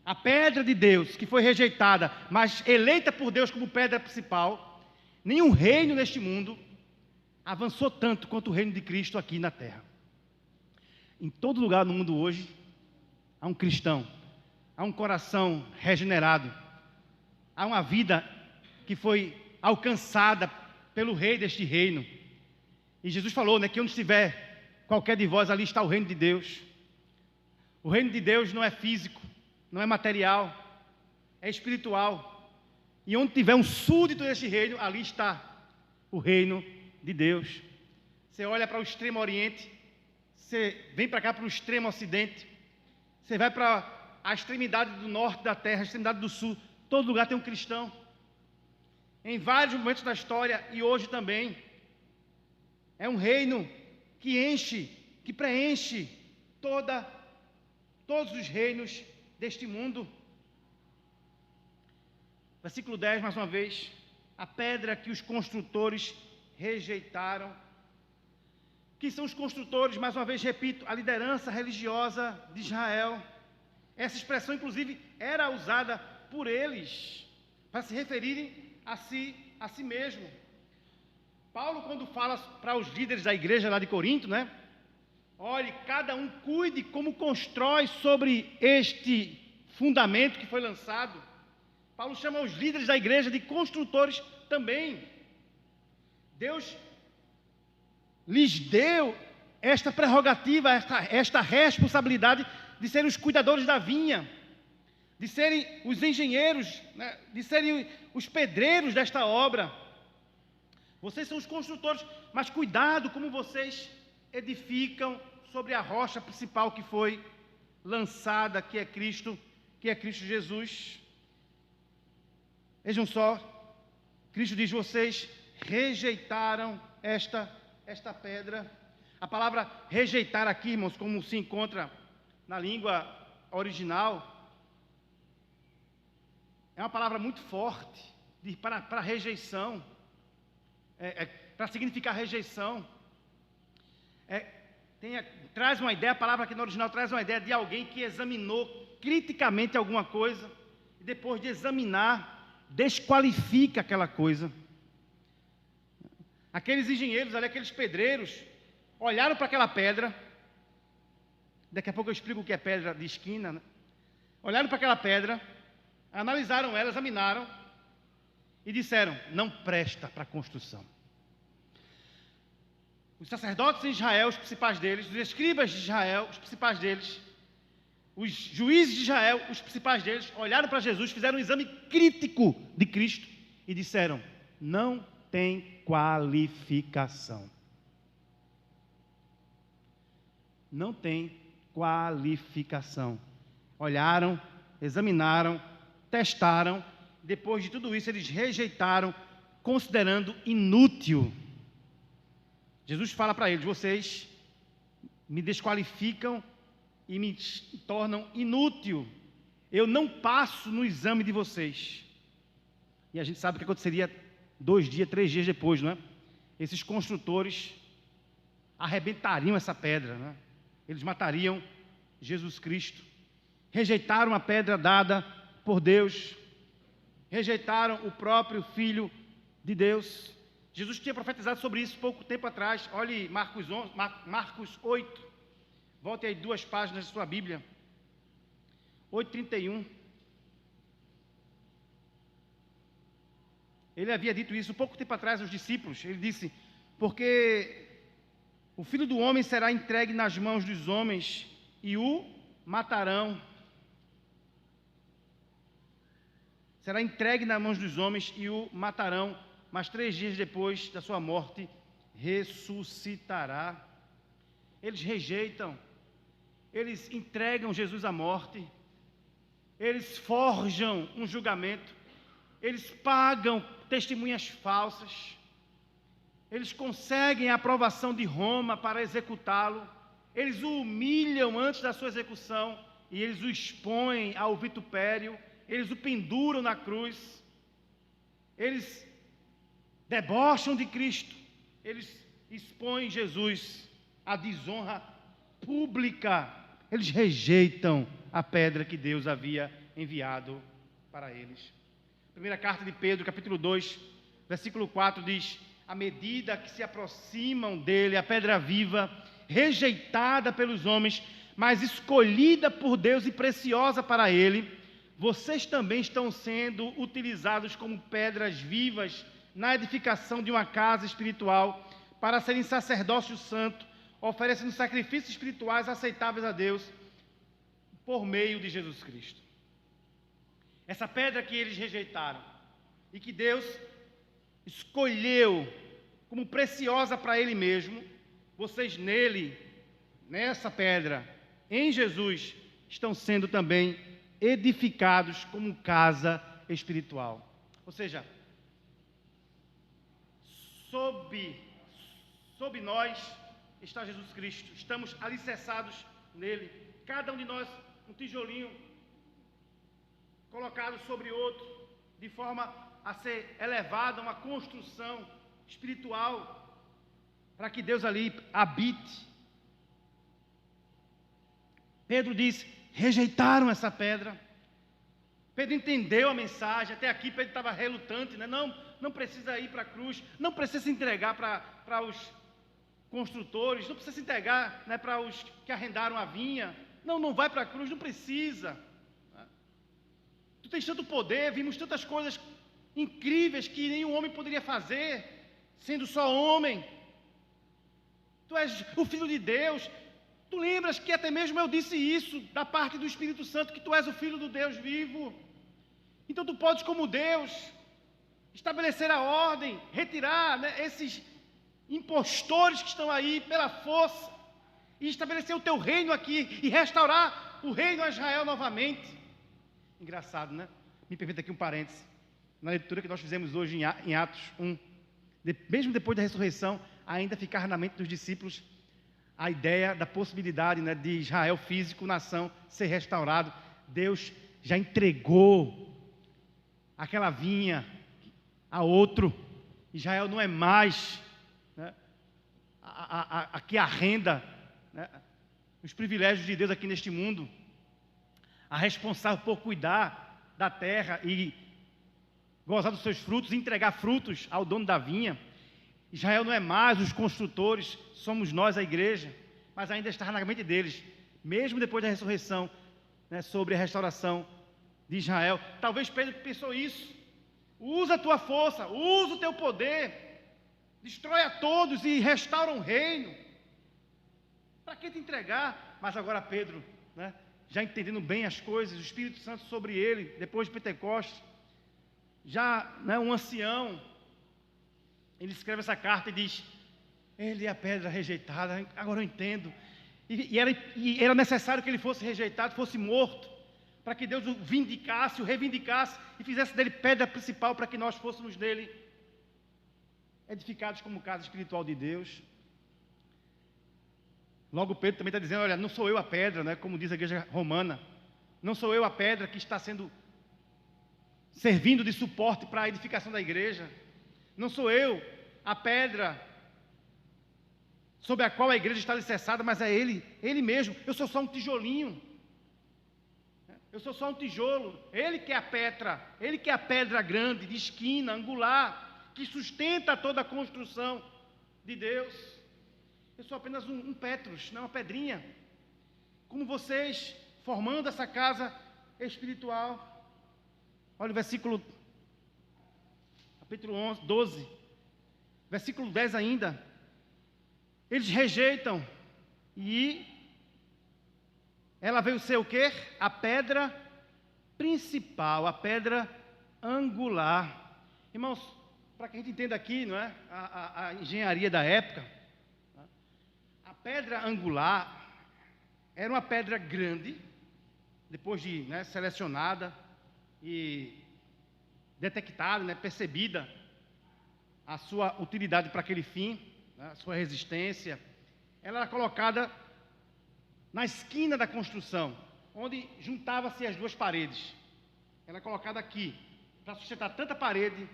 a pedra de Deus, que foi rejeitada, mas eleita por Deus como pedra principal, nenhum reino neste mundo avançou tanto quanto o reino de Cristo aqui na terra. Em todo lugar no mundo hoje, há um cristão, há um coração regenerado, há uma vida que foi alcançada pelo rei deste reino. E Jesus falou, né, que onde estiver qualquer de vós, ali está o reino de Deus. O reino de Deus não é físico, não é material, é espiritual. E onde tiver um súdito deste reino, ali está o reino de Deus. Você olha para o extremo oriente, você vem para cá para o extremo ocidente, você vai para a extremidade do norte da terra, a extremidade do sul, todo lugar tem um cristão. Em vários momentos da história e hoje também. É um reino que enche, que preenche todos os reinos deste mundo. Versículo 10, mais uma vez. A pedra que os construtores rejeitaram. Que são os construtores? Mais uma vez, repito, a liderança religiosa de Israel. Essa expressão, inclusive, era usada por eles, para se referirem a si mesmo. Paulo, quando fala para os líderes da igreja lá de Corinto, né? Olhe, cada um cuide como constrói sobre este fundamento que foi lançado. Paulo chama os líderes da igreja de construtores também. Deus lhes deu esta prerrogativa, esta responsabilidade de serem os cuidadores da vinha, de serem os engenheiros, né? De serem os pedreiros desta obra. Vocês são os construtores, mas cuidado como vocês edificam sobre a rocha principal que foi lançada, que é Cristo Jesus. Vejam só, Cristo diz: vocês rejeitaram esta pedra. A palavra rejeitar aqui, irmãos, como se encontra na língua original, é uma palavra muito forte para rejeição. Para significar rejeição. Traz uma ideia, a palavra aqui no original traz uma ideia de alguém que examinou criticamente alguma coisa e depois de examinar, desqualifica aquela coisa. Aqueles engenheiros ali, aqueles pedreiros, olharam para aquela pedra, daqui a pouco eu explico o que é pedra de esquina, né? Olharam para aquela pedra, analisaram ela, examinaram e disseram: não presta para construção. Os sacerdotes de Israel, os principais deles, os escribas de Israel, os principais deles, os juízes de Israel, os principais deles, olharam para Jesus, fizeram um exame crítico de Cristo e disseram: não tem qualificação. Não tem qualificação. Olharam, examinaram, testaram. Depois de tudo isso, eles rejeitaram, considerando inútil. Jesus fala para eles: vocês me desqualificam e me tornam inútil. Eu não passo no exame de vocês. E a gente sabe o que aconteceria 2 dias, 3 dias depois, não é? Esses construtores arrebentariam essa pedra, né? Eles matariam Jesus Cristo. Rejeitaram a pedra dada por Deus, rejeitaram o próprio Filho de Deus. Jesus tinha profetizado sobre isso pouco tempo atrás. Olhe Marcos 8, volte aí 2 páginas da sua Bíblia, 8:31. Ele havia dito isso pouco tempo atrás aos discípulos. Ele disse: porque o Filho do Homem será entregue nas mãos dos homens e o matarão. Será entregue nas mãos dos homens e o matarão, mas 3 dias depois da sua morte ressuscitará. Eles rejeitam, eles entregam Jesus à morte, eles forjam um julgamento, eles pagam testemunhas falsas, eles conseguem a aprovação de Roma para executá-lo, eles o humilham antes da sua execução e eles o expõem ao vitupério, eles o penduram na cruz, eles debocham de Cristo, eles expõem Jesus à desonra pública, eles rejeitam a pedra que Deus havia enviado para eles. Primeira carta de Pedro, capítulo 2, versículo 4 diz: à medida que se aproximam dele, a pedra viva, rejeitada pelos homens, mas escolhida por Deus e preciosa para ele, vocês também estão sendo utilizados como pedras vivas na edificação de uma casa espiritual, para serem sacerdócio santo, oferecendo sacrifícios espirituais aceitáveis a Deus, por meio de Jesus Cristo. Essa pedra que eles rejeitaram, e que Deus escolheu como preciosa para Ele mesmo, vocês nele, nessa pedra, em Jesus, estão sendo também edificados como casa espiritual. Ou seja, sob nós está Jesus Cristo, estamos alicerçados nele, cada um de nós um tijolinho colocado sobre outro, de forma a ser elevada uma construção espiritual, para que Deus ali habite. Pedro diz: rejeitaram essa pedra. Pedro entendeu a mensagem. Até aqui Pedro estava relutante, né? Não precisa ir para a cruz, não precisa se entregar para os construtores, não precisa se entregar, né, para os que arrendaram a vinha. Não vai para a cruz, não precisa. Tu tens tanto poder, vimos tantas coisas incríveis que nenhum homem poderia fazer, sendo só homem. Tu és o Filho de Deus. Tu lembras que até mesmo eu disse isso, da parte do Espírito Santo, que tu és o Filho do Deus vivo. Então tu podes, como Deus, estabelecer a ordem, retirar, né, esses impostores que estão aí pela força, e estabelecer o teu reino aqui, e restaurar o reino a Israel novamente. Engraçado, né? Me permita aqui um parêntese. Na leitura que nós fizemos hoje em Atos 1, mesmo depois da ressurreição, ainda ficava na mente dos discípulos a ideia da possibilidade, né, de Israel físico, nação, ser restaurado. Deus já entregou aquela vinha a outro. Israel não é mais, né, a que arrenda, né, os privilégios de Deus aqui neste mundo, a responsável por cuidar da terra e gozar dos seus frutos, e entregar frutos ao dono da vinha. Israel não é mais os construtores, somos nós a igreja, mas ainda está na mente deles, mesmo depois da ressurreição, né, sobre a restauração de Israel. Talvez Pedro pensou isso: usa a tua força, usa o teu poder, destrói a todos e restaura um reino. Para que te entregar? Mas agora Pedro, né, já entendendo bem as coisas, o Espírito Santo sobre ele, depois de Pentecostes, já, né, um ancião, ele escreve essa carta e diz: ele é a pedra rejeitada. Agora eu entendo. E era necessário que ele fosse rejeitado, fosse morto, para que Deus o vindicasse, o reivindicasse e fizesse dele pedra principal, para que nós fôssemos dele edificados como casa espiritual de Deus. Logo Pedro também está dizendo: olha, não sou eu a pedra, né, como diz a igreja romana, não sou eu a pedra que está servindo de suporte para a edificação da igreja. Não sou eu a pedra sobre a qual a igreja está alicerçada, mas é Ele mesmo. Eu sou só um tijolinho. Eu sou só um tijolo. Ele que é a pedra, Ele que é a pedra grande, de esquina, angular, que sustenta toda a construção de Deus. Eu sou apenas um Petros, não uma pedrinha. Como vocês, formando essa casa espiritual. Olha o versículo, capítulo 12, versículo 10 ainda. Eles rejeitam e ela veio ser o quê? A pedra principal, a pedra angular. Irmãos, para que a gente entenda aqui, não é? A engenharia da época, a pedra angular era uma pedra grande, depois de selecionada e detectada, percebida a sua utilidade para aquele fim, a sua resistência. Ela era colocada na esquina da construção, onde juntava-se as duas paredes. Ela é colocada aqui, para sustentar tanto a parede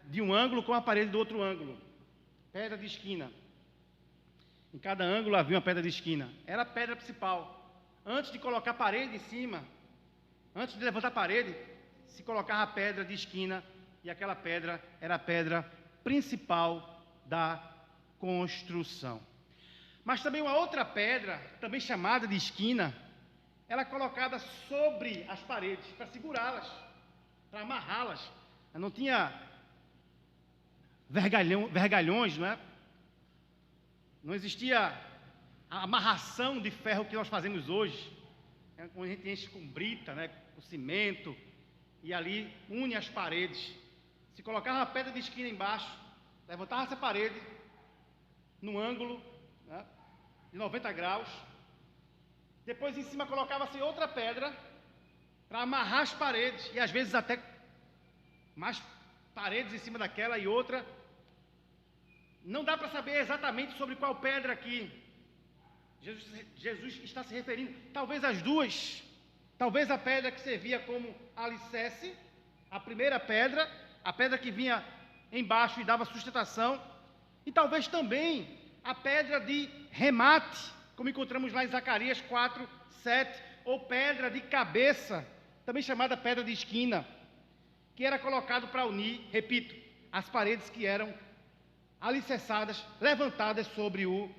de um ângulo como a parede do outro ângulo. Pedra de esquina. Em cada ângulo havia uma pedra de esquina. Era a pedra principal. Antes de colocar a parede em cima, antes de levantar a parede, se colocava a pedra de esquina, e aquela pedra era a pedra principal da construção. Mas também uma outra pedra, também chamada de esquina, ela é colocada sobre as paredes, para segurá-las, para amarrá-las. Não tinha vergalhões, não é? Não existia a amarração de ferro que nós fazemos hoje, quando a gente enche com brita, com cimento, e ali une as paredes. Se colocava uma pedra de esquina embaixo, levantava essa parede, no ângulo de 90 graus, depois em cima colocava-se outra pedra, para amarrar as paredes, e às vezes até mais paredes em cima daquela e outra. Não dá para saber exatamente sobre qual pedra aqui Jesus está se referindo. Talvez as duas. Talvez a pedra que servia como alicerce, a primeira pedra, a pedra que vinha embaixo e dava sustentação, e talvez também a pedra de remate, como encontramos lá em Zacarias 4, 7, ou pedra de cabeça, também chamada pedra de esquina, que era colocado para unir, repito, as paredes que eram alicerçadas, levantadas sobre o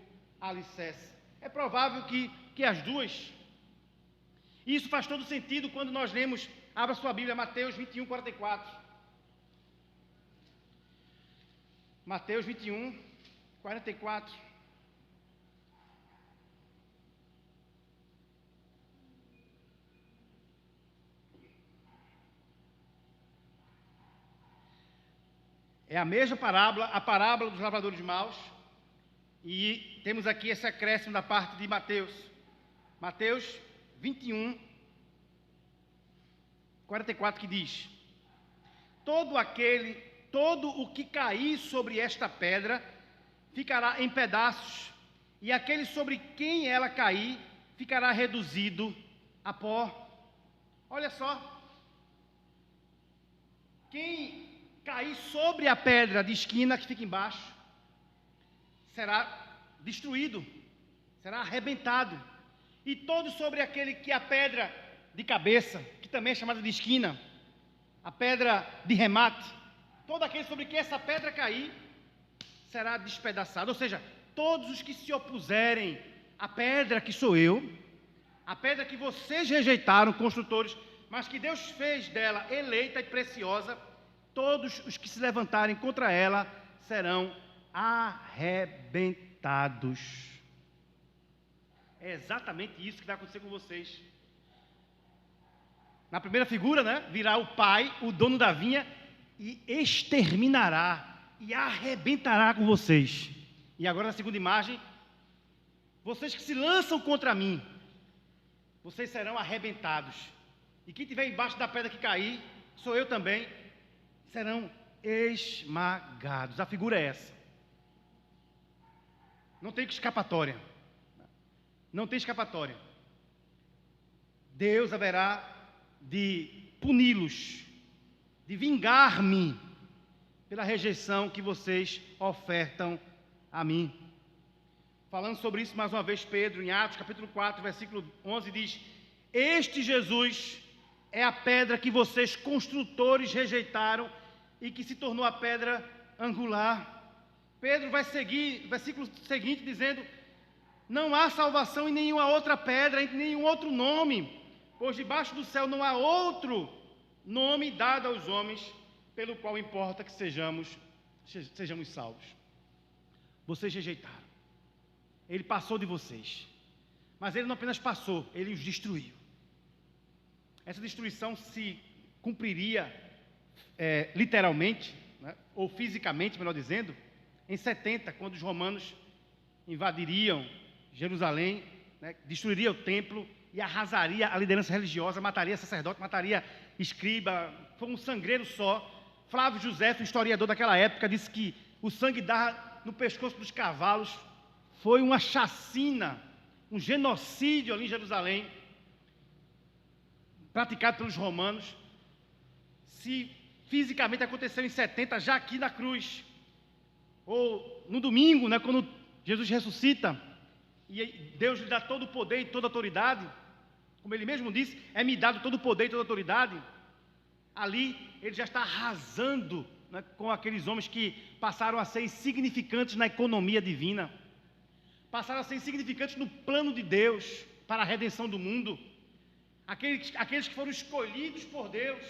alicerce. É provável que as duas. E isso faz todo sentido quando nós lemos, abra sua Bíblia, Mateus 21, 44. Mateus 21, 44. É a mesma parábola, a parábola dos lavradores maus. E temos aqui esse acréscimo da parte de Mateus. Mateus 21, 44, que diz: todo o que cair sobre esta pedra ficará em pedaços, e aquele sobre quem ela cair ficará reduzido a pó. Olha só. Quem cair sobre a pedra de esquina que fica embaixo será destruído, será arrebentado. E todo sobre aquele que a pedra de cabeça, que também é chamada de esquina, a pedra de remate, todo aquele sobre que essa pedra cair será despedaçado. Ou seja, todos os que se opuserem à pedra que sou eu, a pedra que vocês rejeitaram, construtores, mas que Deus fez dela eleita e preciosa, todos os que se levantarem contra ela serão arrebentados. É exatamente isso que vai acontecer com vocês. Na primeira figura, virá o pai, o dono da vinha, e exterminará, e arrebentará com vocês. E agora na segunda imagem, vocês que se lançam contra mim, vocês serão arrebentados. E quem estiver embaixo da pedra que cair, sou eu também, serão esmagados. A figura é essa. Não tem escapatória. Não tem escapatória. Deus haverá de puni-los, de vingar-me pela rejeição que vocês ofertam a mim. Falando sobre isso mais uma vez, Pedro, em Atos capítulo 4, versículo 11, diz: este Jesus é a pedra que vocês construtores rejeitaram e que se tornou a pedra angular. Pedro vai seguir, versículo seguinte, dizendo: não há salvação em nenhuma outra pedra, em nenhum outro nome, pois debaixo do céu não há outro nome dado aos homens, pelo qual importa que sejamos salvos. Vocês rejeitaram. Ele passou de vocês. Mas ele não apenas passou, ele os destruiu. Essa destruição se cumpriria literalmente, né, ou fisicamente, melhor dizendo, em 70, quando os romanos invadiriam Jerusalém, né, destruiria o templo e arrasaria a liderança religiosa, mataria sacerdote, mataria escriba. Foi um sangreiro só. Flávio Josefo, historiador daquela época, disse que o sangue dava no pescoço dos cavalos. Foi uma chacina, um genocídio ali em Jerusalém, praticado pelos romanos. Se fisicamente aconteceu em 70, já aqui na cruz, ou no domingo, né, quando Jesus ressuscita, e Deus lhe dá todo o poder e toda a autoridade, como ele mesmo disse, é-me dado todo o poder e toda a autoridade. Ali ele já está arrasando, né, com aqueles homens que passaram a ser insignificantes na economia divina, passaram a ser insignificantes no plano de Deus para a redenção do mundo. Aqueles que foram escolhidos por Deus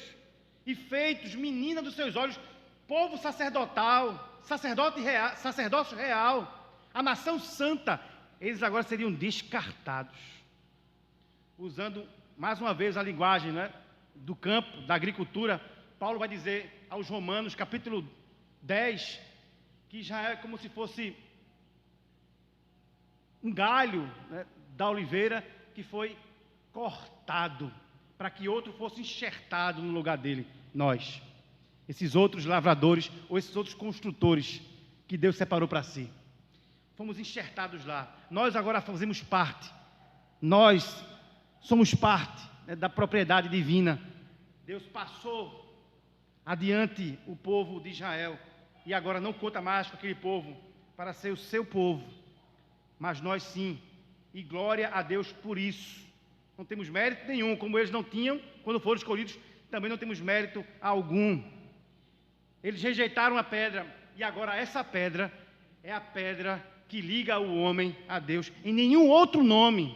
e feitos menina dos seus olhos, povo sacerdotal, sacerdócio real, a nação santa, eles agora seriam descartados. Usando mais uma vez a linguagem, né, do campo, da agricultura, Paulo vai dizer aos Romanos, capítulo 10, que já é como se fosse um galho, né, da oliveira que foi cortado para que outro fosse enxertado no lugar dele. Nós, esses outros lavradores ou esses outros construtores que Deus separou para si, fomos enxertados lá. Nós agora fazemos parte, nós somos parte, né, da propriedade divina. Deus passou adiante o povo de Israel e agora não conta mais com aquele povo para ser o seu povo, mas nós sim, e glória a Deus por isso. Não temos mérito nenhum, como eles não tinham quando foram escolhidos, também não temos mérito algum. Eles rejeitaram a pedra, e agora essa pedra é a pedra que liga o homem a Deus. Em nenhum outro nome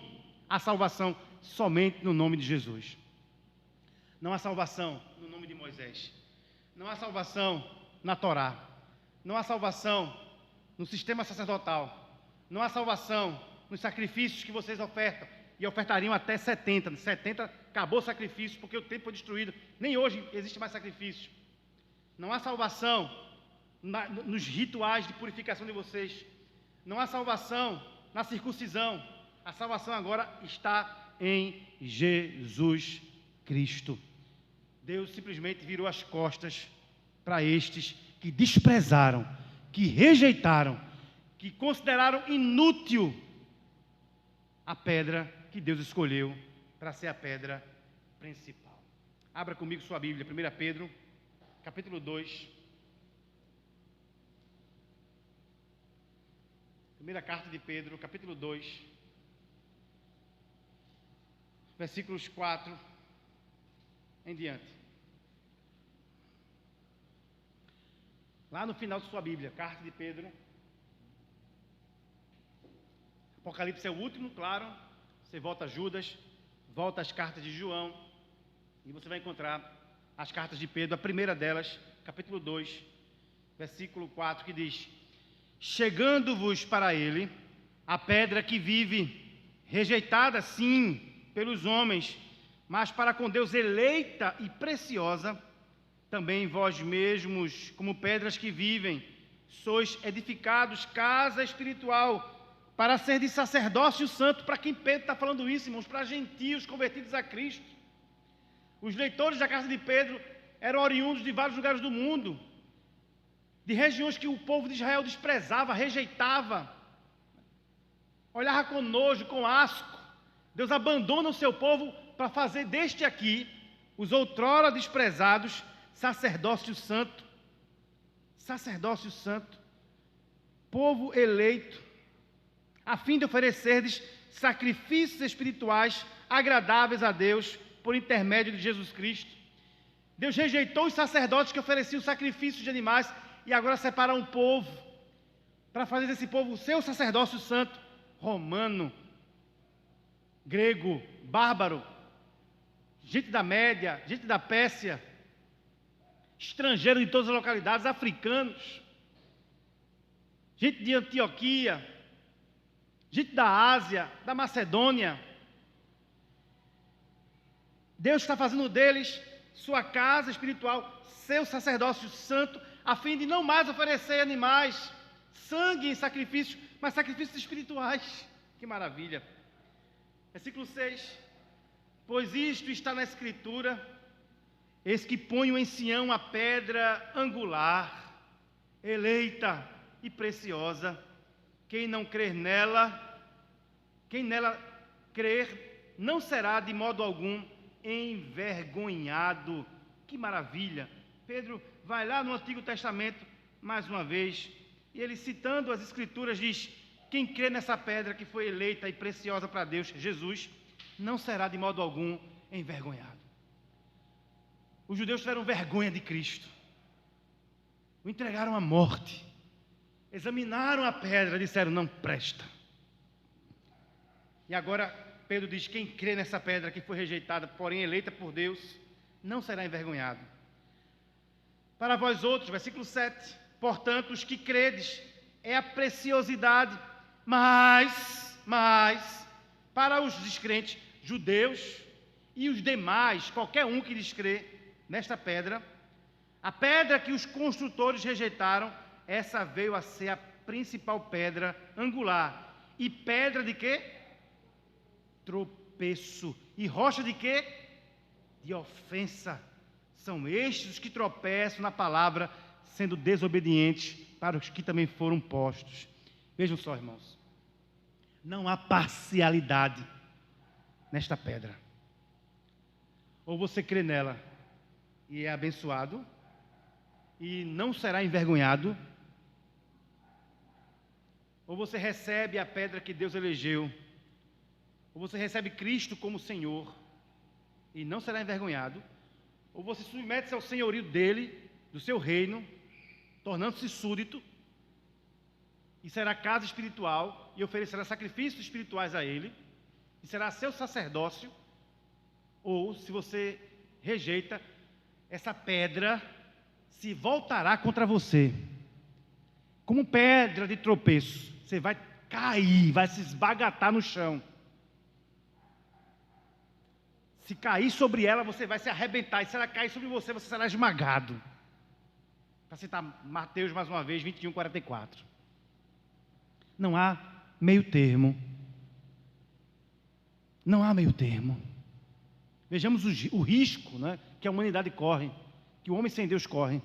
há salvação, somente no nome de Jesus. Não há salvação no nome de Moisés, não há salvação na Torá, não há salvação no sistema sacerdotal, não há salvação nos sacrifícios que vocês ofertam, e ofertariam até 70. 70 acabou o sacrifício, porque o templo foi destruído. Nem hoje existe mais sacrifício. Não há salvação nos rituais de purificação de vocês. Não há salvação na circuncisão. A salvação agora está em Jesus Cristo. Deus simplesmente virou as costas para estes que desprezaram, que rejeitaram, que consideraram inútil a pedra que Deus escolheu para ser a pedra principal. Abra comigo sua Bíblia, 1 Pedro, capítulo 2. Primeira carta de Pedro, capítulo 2, versículos 4 em diante. Lá no final de sua Bíblia, carta de Pedro. Apocalipse é o último, claro. Você volta a Judas, volta às cartas de João, e você vai encontrar as cartas de Pedro, a primeira delas, capítulo 2, versículo 4, que diz: chegando-vos para ele, a pedra que vive, rejeitada sim pelos homens, mas para com Deus eleita e preciosa, também vós mesmos, como pedras que vivem, sois edificados casa espiritual, para ser de sacerdócio santo. Para quem Pedro está falando isso, irmãos? Para gentios convertidos a Cristo. Os leitores da carta de Pedro eram oriundos de vários lugares do mundo, de regiões que o povo de Israel desprezava, rejeitava, olhava com nojo, com asco. Deus abandona o seu povo para fazer deste aqui, os outrora desprezados, sacerdócio santo, povo eleito, a fim de oferecerdes sacrifícios espirituais agradáveis a Deus por intermédio de Jesus Cristo. Deus rejeitou os sacerdotes que ofereciam sacrifícios de animais e agora separa um povo para fazer desse povo o seu sacerdócio santo, romano, grego, bárbaro, gente da Média, gente da Pérsia, estrangeiro de todas as localidades, africanos, gente de Antioquia, gente da Ásia, da Macedônia. Deus está fazendo deles sua casa espiritual, seu sacerdócio santo, a fim de não mais oferecer animais, sangue em sacrifícios, mas sacrifícios espirituais. Que maravilha! Versículo 6. Pois isto está na Escritura: eis que ponho em Sião a pedra angular, eleita e preciosa. Quem não crer nela, quem nela crer, não será de modo algum envergonhado. Que maravilha! Pedro vai lá no Antigo Testamento mais uma vez, e ele, citando as Escrituras, diz: quem crê nessa pedra que foi eleita e preciosa para Deus, Jesus, não será de modo algum envergonhado. Os judeus tiveram vergonha de Cristo, o entregaram à morte, examinaram a pedra, disseram: não presta. E agora Pedro diz: quem crê nessa pedra que foi rejeitada, porém eleita por Deus, não será envergonhado. Para vós outros, versículo 7, portanto, os que credes é a preciosidade, mas, para os descrentes, judeus e os demais, qualquer um que descrê nesta pedra, a pedra que os construtores rejeitaram, essa veio a ser a principal pedra angular. E pedra de quê? Tropeço. E rocha de quê? De ofensa. São estes os que tropeçam na palavra, sendo desobedientes para os que também foram postos. Vejam só, irmãos, não há parcialidade nesta pedra. Ou você crê nela e é abençoado e não será envergonhado, ou você recebe a pedra que Deus elegeu, ou você recebe Cristo como Senhor e não será envergonhado, ou você submete-se ao senhorio dele, do seu reino, tornando-se súdito, e será casa espiritual, e oferecerá sacrifícios espirituais a ele, e será seu sacerdócio. Ou, se você rejeita, essa pedra se voltará contra você, como pedra de tropeço. Você vai cair, vai se esbagatar no chão. Se cair sobre ela, você vai se arrebentar. E se ela cair sobre você, você será esmagado. Para citar Mateus mais uma vez, 21, 44. Não há meio termo. Não há meio termo. Vejamos o risco, né, que a humanidade corre, que o homem sem Deus corre.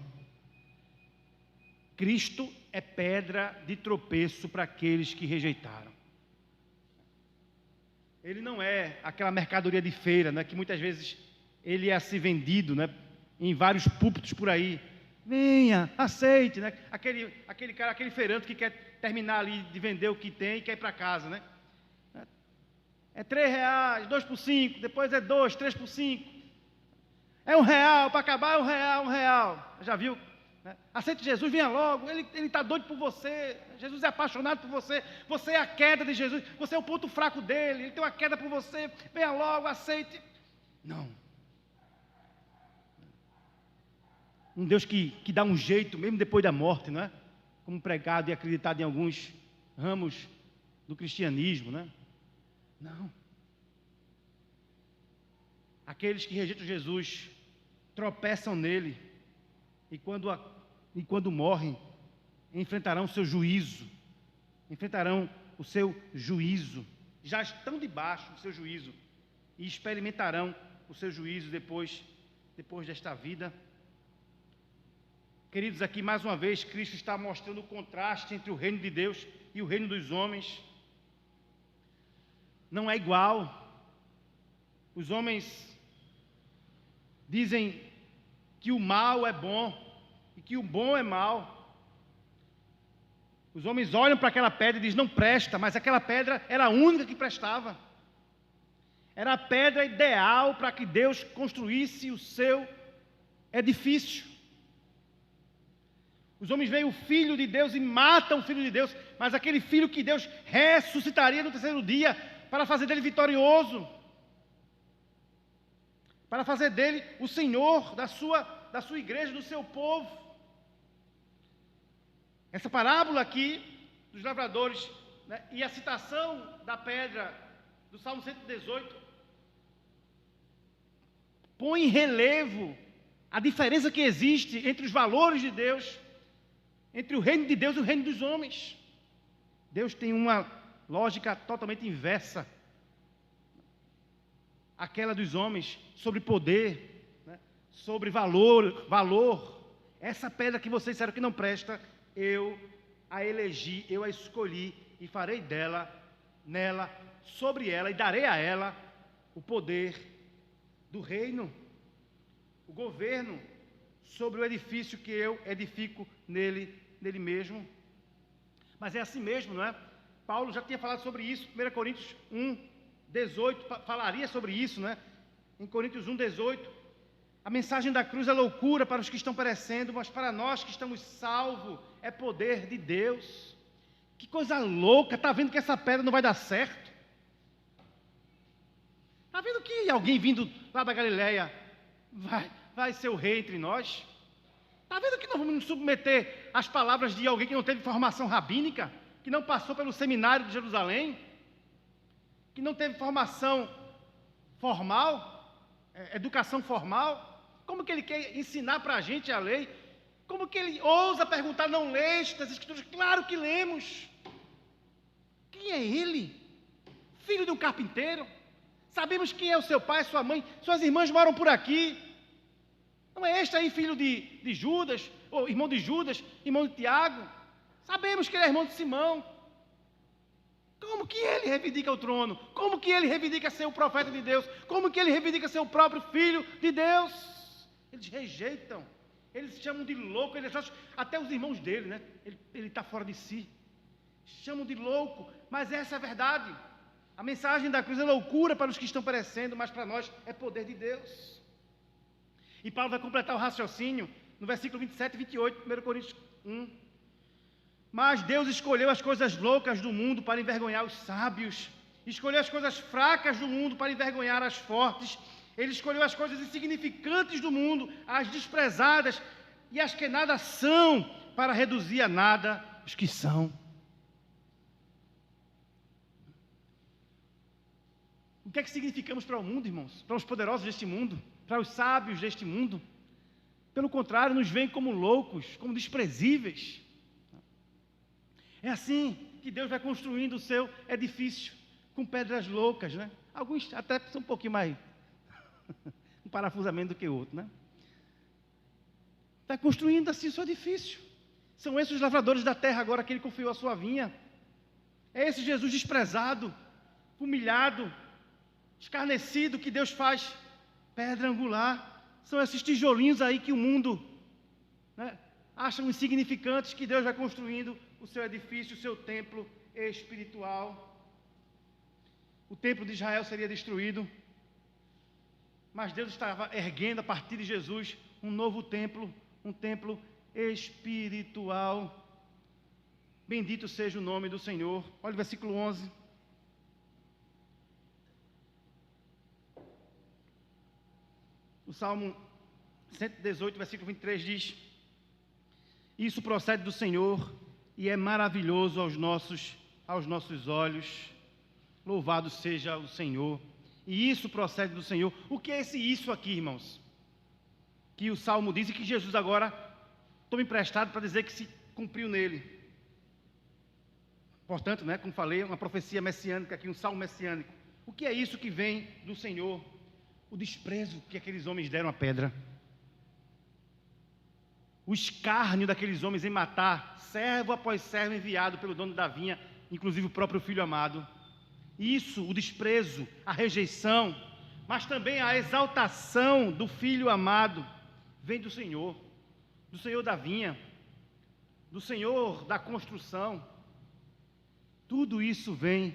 Cristo é pedra de tropeço para aqueles que rejeitaram. Ele não é aquela mercadoria de feira, né, que muitas vezes ele é assim vendido, né, em vários púlpitos por aí. Venha, aceite, né? Aquele cara, aquele feirante que quer terminar ali de vender o que tem e quer ir para casa, né? É R$3, 2 por 5, depois é 2, 3 por 5. É R$1, para acabar é R$1. Já viu? Né? Aceite Jesus, venha logo, ele está doido por você, Jesus é apaixonado por você, você é a queda de Jesus, você é o ponto fraco dele, ele tem uma queda por você, venha logo, aceite. Não. Um Deus que dá um jeito, mesmo depois da morte, não é? Como pregado e acreditado em alguns ramos do cristianismo, né? Não. Aqueles que rejeitam Jesus tropeçam nele e quando morrem, enfrentarão o seu juízo. Enfrentarão o seu juízo. Já estão debaixo do seu juízo e experimentarão o seu juízo depois desta vida. Queridos, aqui mais uma vez, Cristo está mostrando o contraste entre o reino de Deus e o reino dos homens. Não é igual. Os homens dizem que o mal é bom e que o bom é mal. Os homens olham para aquela pedra e dizem, não presta, mas aquela pedra era a única que prestava. Era a pedra ideal para que Deus construísse o seu edifício. Os homens veem o Filho de Deus e matam o Filho de Deus, mas aquele Filho que Deus ressuscitaria no terceiro dia para fazer dele vitorioso, para fazer dele o Senhor da sua igreja, do seu povo. Essa parábola aqui dos lavradores, né, e a citação da pedra do Salmo 118 põe em relevo a diferença que existe entre os valores de Deus, entre o reino de Deus e o reino dos homens. Deus tem uma lógica totalmente inversa àquela dos homens, sobre poder, né, sobre valor. Essa pedra que vocês disseram que não presta, eu a elegi, eu a escolhi e farei nela, sobre ela, e darei a ela o poder do reino, o governo sobre o edifício que eu edifico nele mesmo. Mas é assim mesmo, não é? Paulo já tinha falado sobre isso, 1 Coríntios 1, 18, falaria sobre isso, não é? Em Coríntios 1, 18, a mensagem da cruz é loucura para os que estão perecendo, mas para nós que estamos salvos, é poder de Deus. Que coisa louca, está vendo que essa pedra não vai dar certo? Está vendo que alguém vindo lá da Galileia vai ser o rei entre nós? Está vendo que nós vamos nos submeter às palavras de alguém que não teve formação rabínica, que não passou pelo seminário de Jerusalém, que não teve formação formal, educação formal? Como que ele quer ensinar para a gente a lei? Como que ele ousa perguntar, não leste as Escrituras? Claro que lemos. Quem é ele? Filho de um carpinteiro? Sabemos quem é o seu pai, sua mãe, suas irmãs moram por aqui. Não é este aí filho de Judas, ou irmão de Judas, irmão de Tiago? Sabemos que ele é irmão de Simão. Como que ele reivindica o trono? Como que ele reivindica ser o profeta de Deus? Como que ele reivindica ser o próprio filho de Deus? Eles rejeitam, eles chamam de louco, eles acham, até os irmãos dele, né? Ele está fora de si. Chamam de louco, mas essa é a verdade. A mensagem da cruz é loucura para os que estão perecendo, mas para nós é poder de Deus. E Paulo vai completar o raciocínio no versículo 27 e 28, 1 Coríntios 1. Mas Deus escolheu as coisas loucas do mundo para envergonhar os sábios. Escolheu as coisas fracas do mundo para envergonhar as fortes. Ele escolheu as coisas insignificantes do mundo, as desprezadas e as que nada são, para reduzir a nada os que são. O que é que significamos para o mundo, irmãos? Para os poderosos deste mundo? Para os sábios deste mundo? Pelo contrário, nos veem como loucos, como desprezíveis. É assim que Deus vai construindo o seu edifício, com pedras loucas, né? Alguns até são um pouquinho mais um parafusamento do que o outro, né? Está construindo assim o seu edifício. São esses os lavradores da terra agora que ele confiou a sua vinha. É esse Jesus desprezado, humilhado, escarnecido que Deus faz pedra angular. São esses tijolinhos aí que o mundo, né, acham insignificantes, que Deus vai construindo o seu edifício, o seu templo espiritual. O templo de Israel seria destruído, mas Deus estava erguendo a partir de Jesus um novo templo, um templo espiritual. Bendito seja o nome do Senhor. Olha o versículo 11. O Salmo 118, versículo 23 diz: isso procede do Senhor e é maravilhoso aos nossos olhos. Louvado seja o Senhor. E isso procede do Senhor. O que é esse isso aqui, irmãos? Que o Salmo diz e que Jesus agora toma emprestado para dizer que se cumpriu nele. Portanto, né, como falei, uma profecia messiânica aqui, um salmo messiânico. O que é isso que vem do Senhor? O desprezo que aqueles homens deram à pedra. O escárnio daqueles homens em matar servo após servo enviado pelo dono da vinha, inclusive o próprio filho amado. Isso, o desprezo, a rejeição, mas também a exaltação do filho amado, vem do Senhor da vinha, do Senhor da construção. Tudo isso vem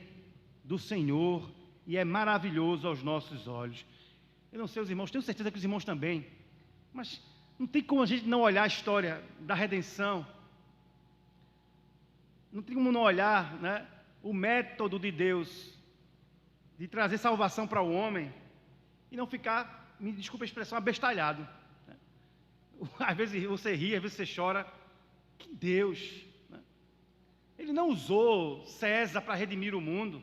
do Senhor e é maravilhoso aos nossos olhos. Eu não sei os irmãos, tenho certeza que os irmãos também, mas não tem como a gente não olhar a história da redenção, não tem como não olhar, né, o método de Deus de trazer salvação para o homem e não ficar, me desculpa a expressão, abestalhado. Às vezes você ri, às vezes você chora. Que Deus, né? Ele não usou César para redimir o mundo,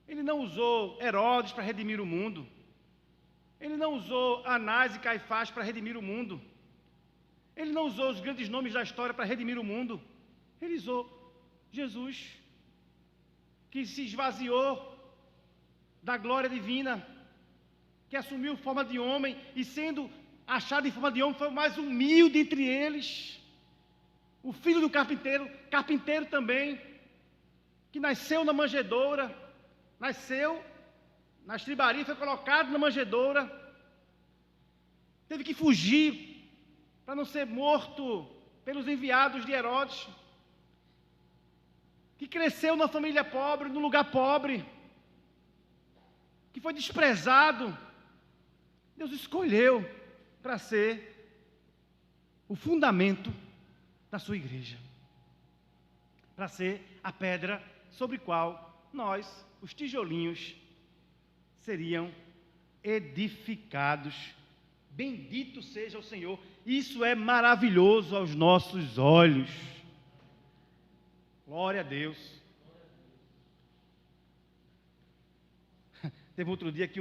ele não usou Herodes para redimir o mundo, ele não usou Anás e Caifás para redimir o mundo, ele não usou os grandes nomes da história para redimir o mundo, ele usou Jesus, que se esvaziou da glória divina, que assumiu forma de homem e, sendo achado em forma de homem, foi o mais humilde entre eles. O filho do carpinteiro, carpinteiro também, que nasceu na manjedoura, nasceu na estribaria, foi colocado na manjedoura, teve que fugir para não ser morto pelos enviados de Herodes, que cresceu numa família pobre, num lugar pobre, que foi desprezado. Deus escolheu para ser o fundamento da sua igreja, para ser a pedra sobre qual nós, os tijolinhos, seriam edificados. Bendito seja o Senhor. Isso é maravilhoso aos nossos olhos. Glória a Deus. Teve outro dia que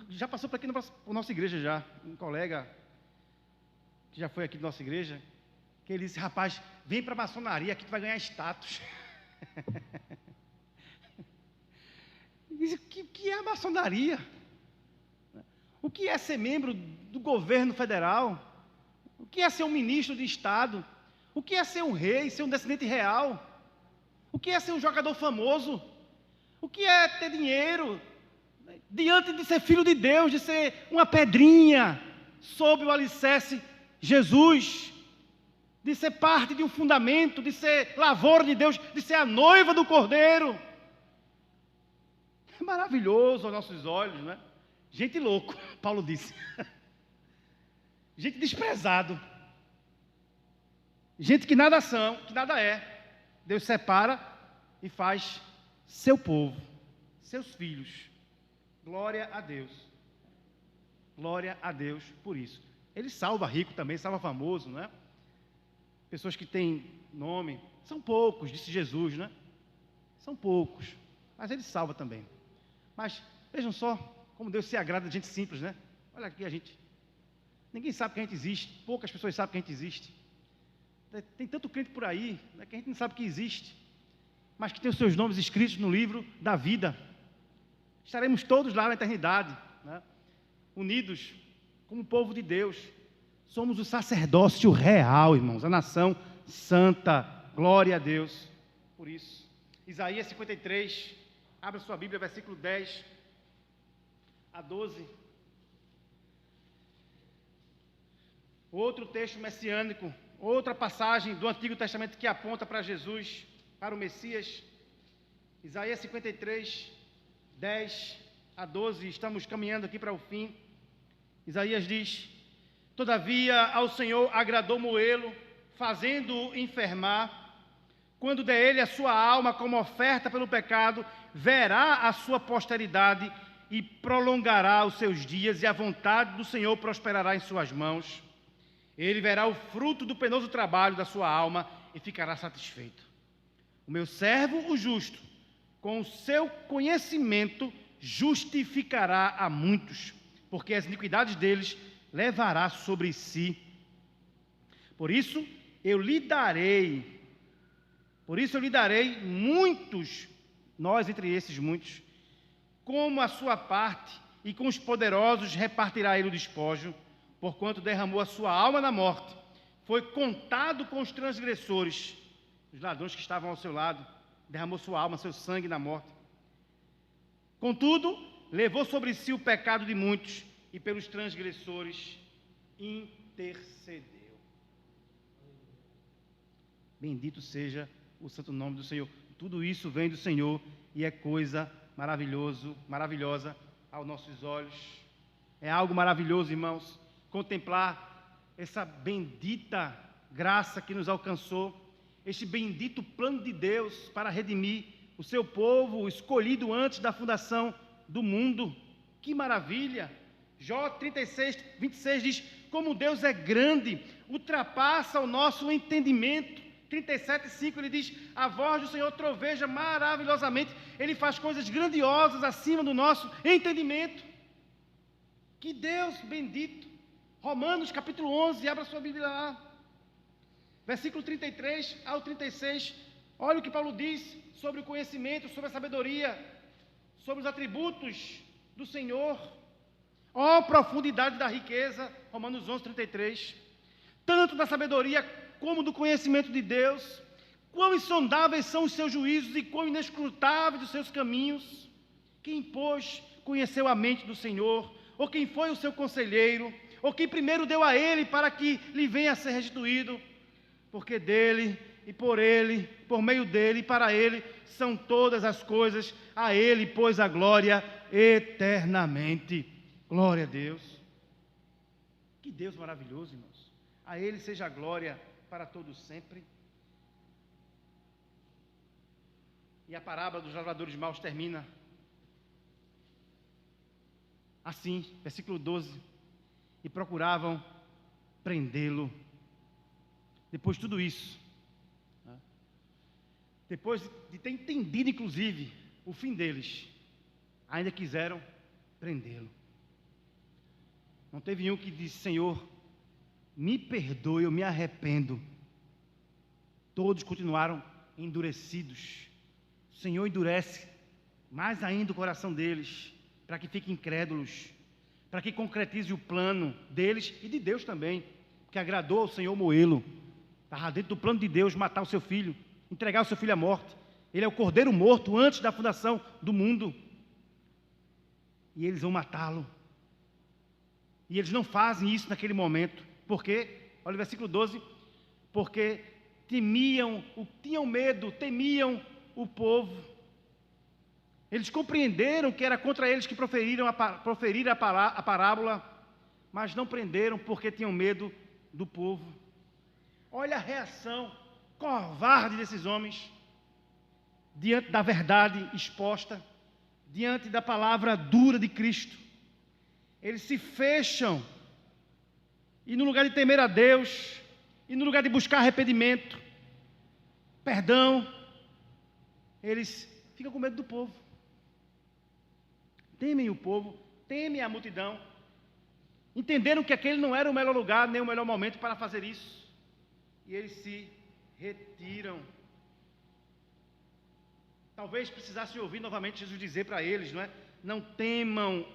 já passou por aqui na nossa igreja já, um colega que já foi aqui da nossa igreja, que ele disse: rapaz, vem para a maçonaria que tu vai ganhar status. Disse: o que é a maçonaria? O que é ser membro do governo federal? O que é ser um ministro de Estado? O que é ser um rei, ser um descendente real? O que é ser um jogador famoso? O que é ter dinheiro? Diante de ser filho de Deus, de ser uma pedrinha sob o alicerce Jesus, de ser parte de um fundamento, de ser lavoura de Deus, de ser a noiva do Cordeiro. É maravilhoso aos nossos olhos, não é? Gente louco, Paulo disse. Gente desprezado. Gente que nada são, que nada é. Deus separa e faz seu povo, seus filhos. Glória a Deus. Glória a Deus por isso. Ele salva rico também, salva famoso, não é? Pessoas que têm nome, são poucos, disse Jesus, né? São poucos, mas ele salva também. Mas vejam só como Deus se agrada de gente simples, né? Olha aqui a gente. Ninguém sabe que a gente existe, poucas pessoas sabem que a gente existe. Tem tanto crente por aí, né, que a gente não sabe que existe, mas que tem os seus nomes escritos no livro da vida. Estaremos todos lá na eternidade, né? Unidos como povo de Deus. Somos o sacerdócio real, irmãos, a nação santa. Glória a Deus por isso. Isaías 53, abra sua Bíblia, versículo 10 a 12. Outro texto messiânico, outra passagem do Antigo Testamento que aponta para Jesus, para o Messias. Isaías 53, 10 a 12, estamos caminhando aqui para o fim. Isaías diz: todavia ao Senhor agradou moê-lo, fazendo-o enfermar. Quando der ele a sua alma como oferta pelo pecado, verá a sua posteridade e prolongará os seus dias, e a vontade do Senhor prosperará em suas mãos. Ele verá o fruto do penoso trabalho da sua alma e ficará satisfeito. O meu servo, o justo, com o seu conhecimento, justificará a muitos, porque as iniquidades deles levará sobre si. Por isso eu lhe darei muitos, nós entre esses muitos, como a sua parte, e com os poderosos repartirá ele o despojo, porquanto derramou a sua alma na morte, foi contado com os transgressores, os ladrões que estavam ao seu lado, derramou sua alma, seu sangue na morte. Contudo, levou sobre si o pecado de muitos, e pelos transgressores intercedeu. Bendito seja o santo nome do Senhor. Tudo isso vem do Senhor e é coisa maravilhosa aos nossos olhos. É algo maravilhoso, irmãos, contemplar essa bendita graça que nos alcançou, este bendito plano de Deus para redimir o seu povo escolhido antes da fundação do mundo. Que maravilha! Jó 36, 26 diz: como Deus é grande, ultrapassa o nosso entendimento. 37:5 ele diz: a voz do Senhor troveja maravilhosamente, ele faz coisas grandiosas acima do nosso entendimento. Que Deus bendito! Romanos capítulo 11, abra sua Bíblia lá, versículo 33 ao 36, olha o que Paulo diz sobre o conhecimento, sobre a sabedoria, sobre os atributos do Senhor. Ó profundidade da riqueza, Romanos 11, 33, tanto da sabedoria como do conhecimento de Deus, quão insondáveis são os seus juízos e quão inescrutáveis os seus caminhos. Quem, pois, conheceu a mente do Senhor, ou quem foi o seu conselheiro, ou quem primeiro deu a ele para que lhe venha a ser restituído? Porque dele, e por ele, por meio dele e para ele, são todas as coisas, a ele, pois, a glória eternamente. Glória a Deus. Que Deus maravilhoso, irmãos. A ele seja a glória para todos sempre. E a parábola dos lavradores maus termina assim, versículo 12: e procuravam prendê-lo. Depois de tudo isso, depois de ter entendido inclusive o fim deles, ainda quiseram prendê-lo. Não teve um que disse: Senhor, me perdoe, eu me arrependo. Todos continuaram endurecidos. O Senhor endurece mais ainda o coração deles, para que fiquem incrédulos, para que concretize o plano deles e de Deus também, que agradou ao Senhor moê-lo. Estava dentro do plano de Deus matar o seu filho, entregar o seu filho à morte. Ele é o cordeiro morto antes da fundação do mundo. E eles vão matá-lo. E eles não fazem isso naquele momento. Por quê? Olha o versículo 12. Porque tinham medo, temiam o povo. Eles compreenderam que era contra eles que proferiram a parábola, mas não prenderam porque tinham medo do povo. Olha a reação covarde desses homens diante da verdade exposta, diante da palavra dura de Cristo. Eles se fecham, e no lugar de temer a Deus, e no lugar de buscar arrependimento, perdão, eles ficam com medo do povo. Temem o povo, temem a multidão. Entenderam que aquele não era o melhor lugar, nem o melhor momento para fazer isso. E eles se retiram. Talvez precisasse ouvir novamente Jesus dizer para eles, não é? Não temam,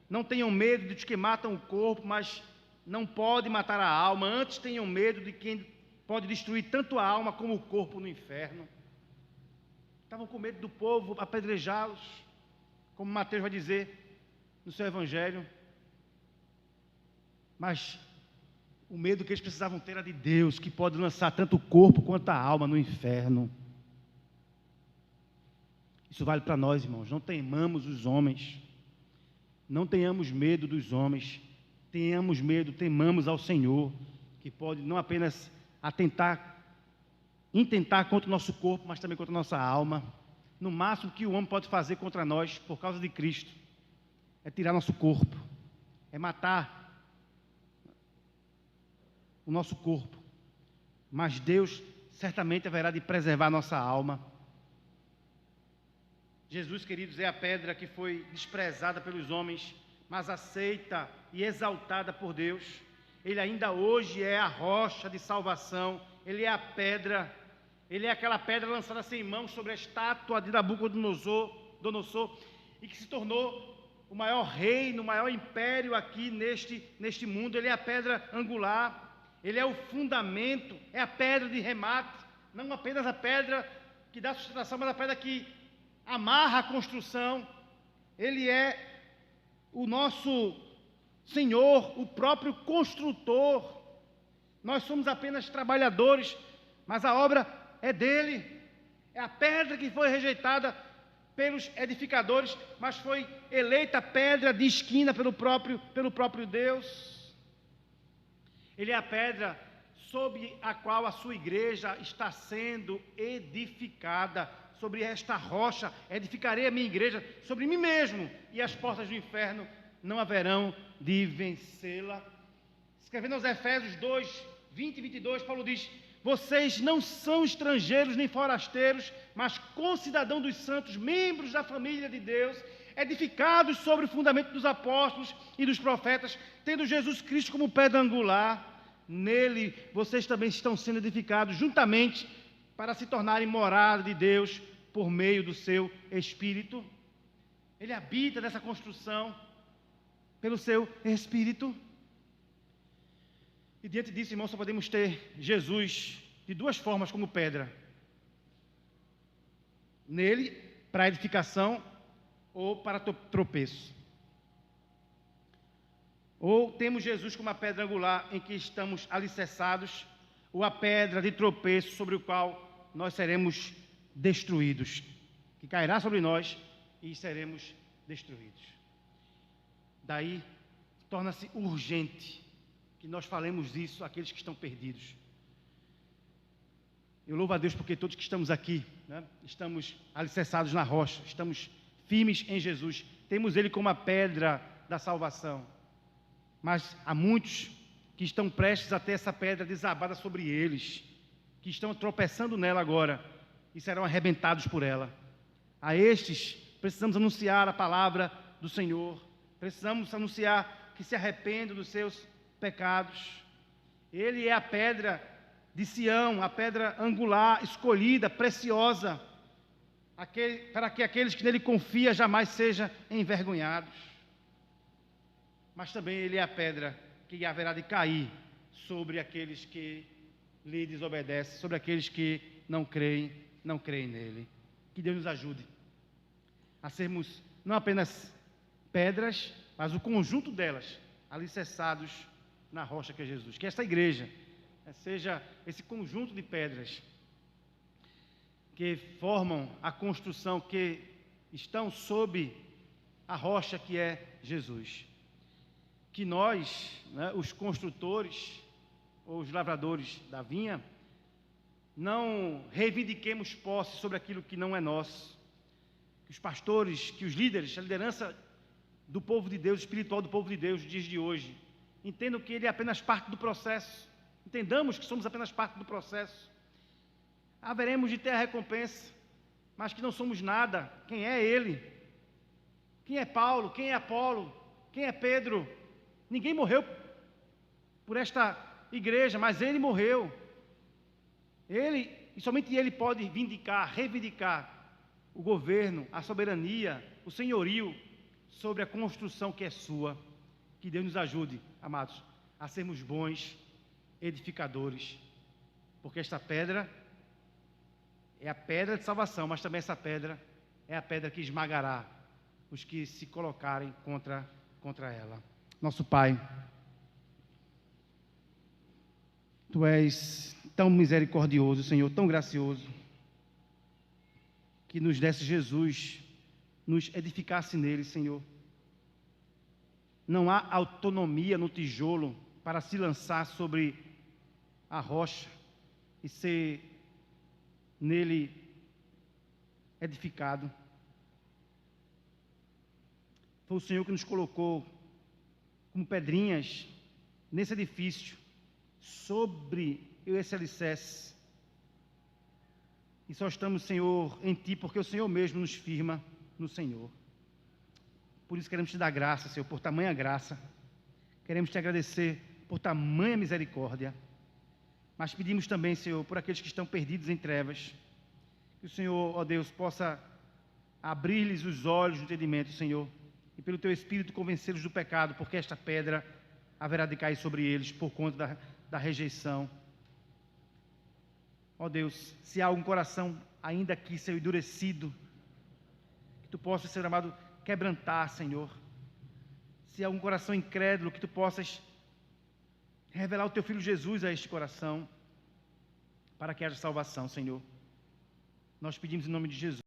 não tenham medo dos que matam o corpo, mas não pode matar a alma. Antes tenham medo de quem pode destruir tanto a alma como o corpo no inferno. Estavam com medo do povo apedrejá-los, como Mateus vai dizer no seu evangelho. Mas o medo que eles precisavam ter era de Deus, que pode lançar tanto o corpo quanto a alma no inferno. Isso vale para nós, irmãos. Não temamos os homens, não tenhamos medo dos homens, tenhamos medo, temamos ao Senhor, que pode não apenas intentar contra o nosso corpo, mas também contra a nossa alma. No máximo que o homem pode fazer contra nós, por causa de Cristo, é tirar nosso corpo, é matar o nosso corpo. Mas Deus certamente haverá de preservar nossa alma. Jesus, queridos, é a pedra que foi desprezada pelos homens, mas aceita e exaltada por Deus. Ele ainda hoje é a rocha de salvação. Ele é a pedra. Ele é aquela pedra lançada sem mãos sobre a estátua de Nabucodonosor, e que se tornou o maior reino, o maior império aqui neste mundo. Ele é a pedra angular, ele é o fundamento, é a pedra de remate, não apenas a pedra que dá sustentação, mas a pedra que amarra a construção. Ele é o nosso Senhor, o próprio construtor. Nós somos apenas trabalhadores, mas a obra é dele. É a pedra que foi rejeitada pelos edificadores, mas foi eleita pedra de esquina pelo próprio Deus. Ele é a pedra sobre a qual a sua igreja está sendo edificada. Sobre esta rocha edificarei a minha igreja, sobre mim mesmo, e as portas do inferno não haverão de vencê-la. Escrevendo aos Efésios 2, 20 e 22, Paulo diz: vocês não são estrangeiros nem forasteiros, mas concidadãos dos santos, membros da família de Deus, edificados sobre o fundamento dos apóstolos e dos profetas, tendo Jesus Cristo como pedra angular. Nele vocês também estão sendo edificados juntamente para se tornarem morada de Deus por meio do seu Espírito. Ele habita nessa construção pelo seu Espírito. E diante disso, irmãos, só podemos ter Jesus de duas formas como pedra. Nele, para edificação ou para tropeço. Ou temos Jesus como a pedra angular em que estamos alicerçados, ou a pedra de tropeço sobre o qual nós seremos destruídos, que cairá sobre nós e seremos destruídos. Daí, torna-se urgente que nós falemos isso àqueles que estão perdidos. Eu louvo a Deus porque todos que estamos aqui, estamos alicerçados na rocha, estamos firmes em Jesus, temos Ele como a pedra da salvação. Mas há muitos que estão prestes a ter essa pedra desabada sobre eles, que estão tropeçando nela agora e serão arrebentados por ela. A estes, precisamos anunciar a palavra do Senhor, precisamos anunciar que se arrependam dos seus pecados. Ele é a pedra de Sião, a pedra angular, escolhida, preciosa, para que aqueles que nele confiam jamais sejam envergonhados. Mas também ele é a pedra que haverá de cair sobre aqueles que lhe desobedecem, sobre aqueles que não creem nele. Que Deus nos ajude a sermos não apenas pedras, mas o conjunto delas, alicerçados na rocha que é Jesus. Que esta igreja seja esse conjunto de pedras que formam a construção, que estão sob a rocha que é Jesus. Que nós, os construtores, ou os lavradores da vinha, não reivindiquemos posse sobre aquilo que não é nosso. Que os pastores, que os líderes, a liderança do povo de Deus, espiritual do povo de Deus, dias de hoje, entendam que ele é apenas parte do processo. Entendamos que somos apenas parte do processo. Haveremos de ter a recompensa, mas que não somos nada. Quem é ele? Quem é Paulo? Quem é Apolo? Quem é Pedro? Ninguém morreu por esta igreja, mas ele morreu. Ele, e somente ele pode reivindicar o governo, a soberania, o senhorio sobre a construção que é sua. Que Deus nos ajude, amados, a sermos bons edificadores, porque esta pedra é a pedra de salvação, mas também essa pedra é a pedra que esmagará os que se colocarem contra ela. Nosso Pai, Tu és tão misericordioso, Senhor, tão gracioso, que nos desse Jesus, nos edificasse nele, Senhor. Não há autonomia no tijolo para se lançar sobre a rocha e ser nele edificado. Foi o Senhor que nos colocou como pedrinhas nesse edifício, sobre esse alicerce. E só estamos, Senhor, em Ti, porque o Senhor mesmo nos firma no Senhor. Por isso queremos Te dar graça, Senhor, por tamanha graça. Queremos Te agradecer por tamanha misericórdia. Mas pedimos também, Senhor, por aqueles que estão perdidos em trevas, que o Senhor, ó Deus, possa abrir-lhes os olhos do entendimento, Senhor, e pelo Teu Espírito convencê-los do pecado, porque esta pedra haverá de cair sobre eles por conta da rejeição. Ó Deus, se há algum coração ainda aqui, Senhor, endurecido, que Tu possas, Senhor amado, quebrantar, Senhor. Se há algum coração incrédulo, que Tu possas revelar o Teu Filho Jesus a este coração, para que haja salvação, Senhor. Nós pedimos em nome de Jesus.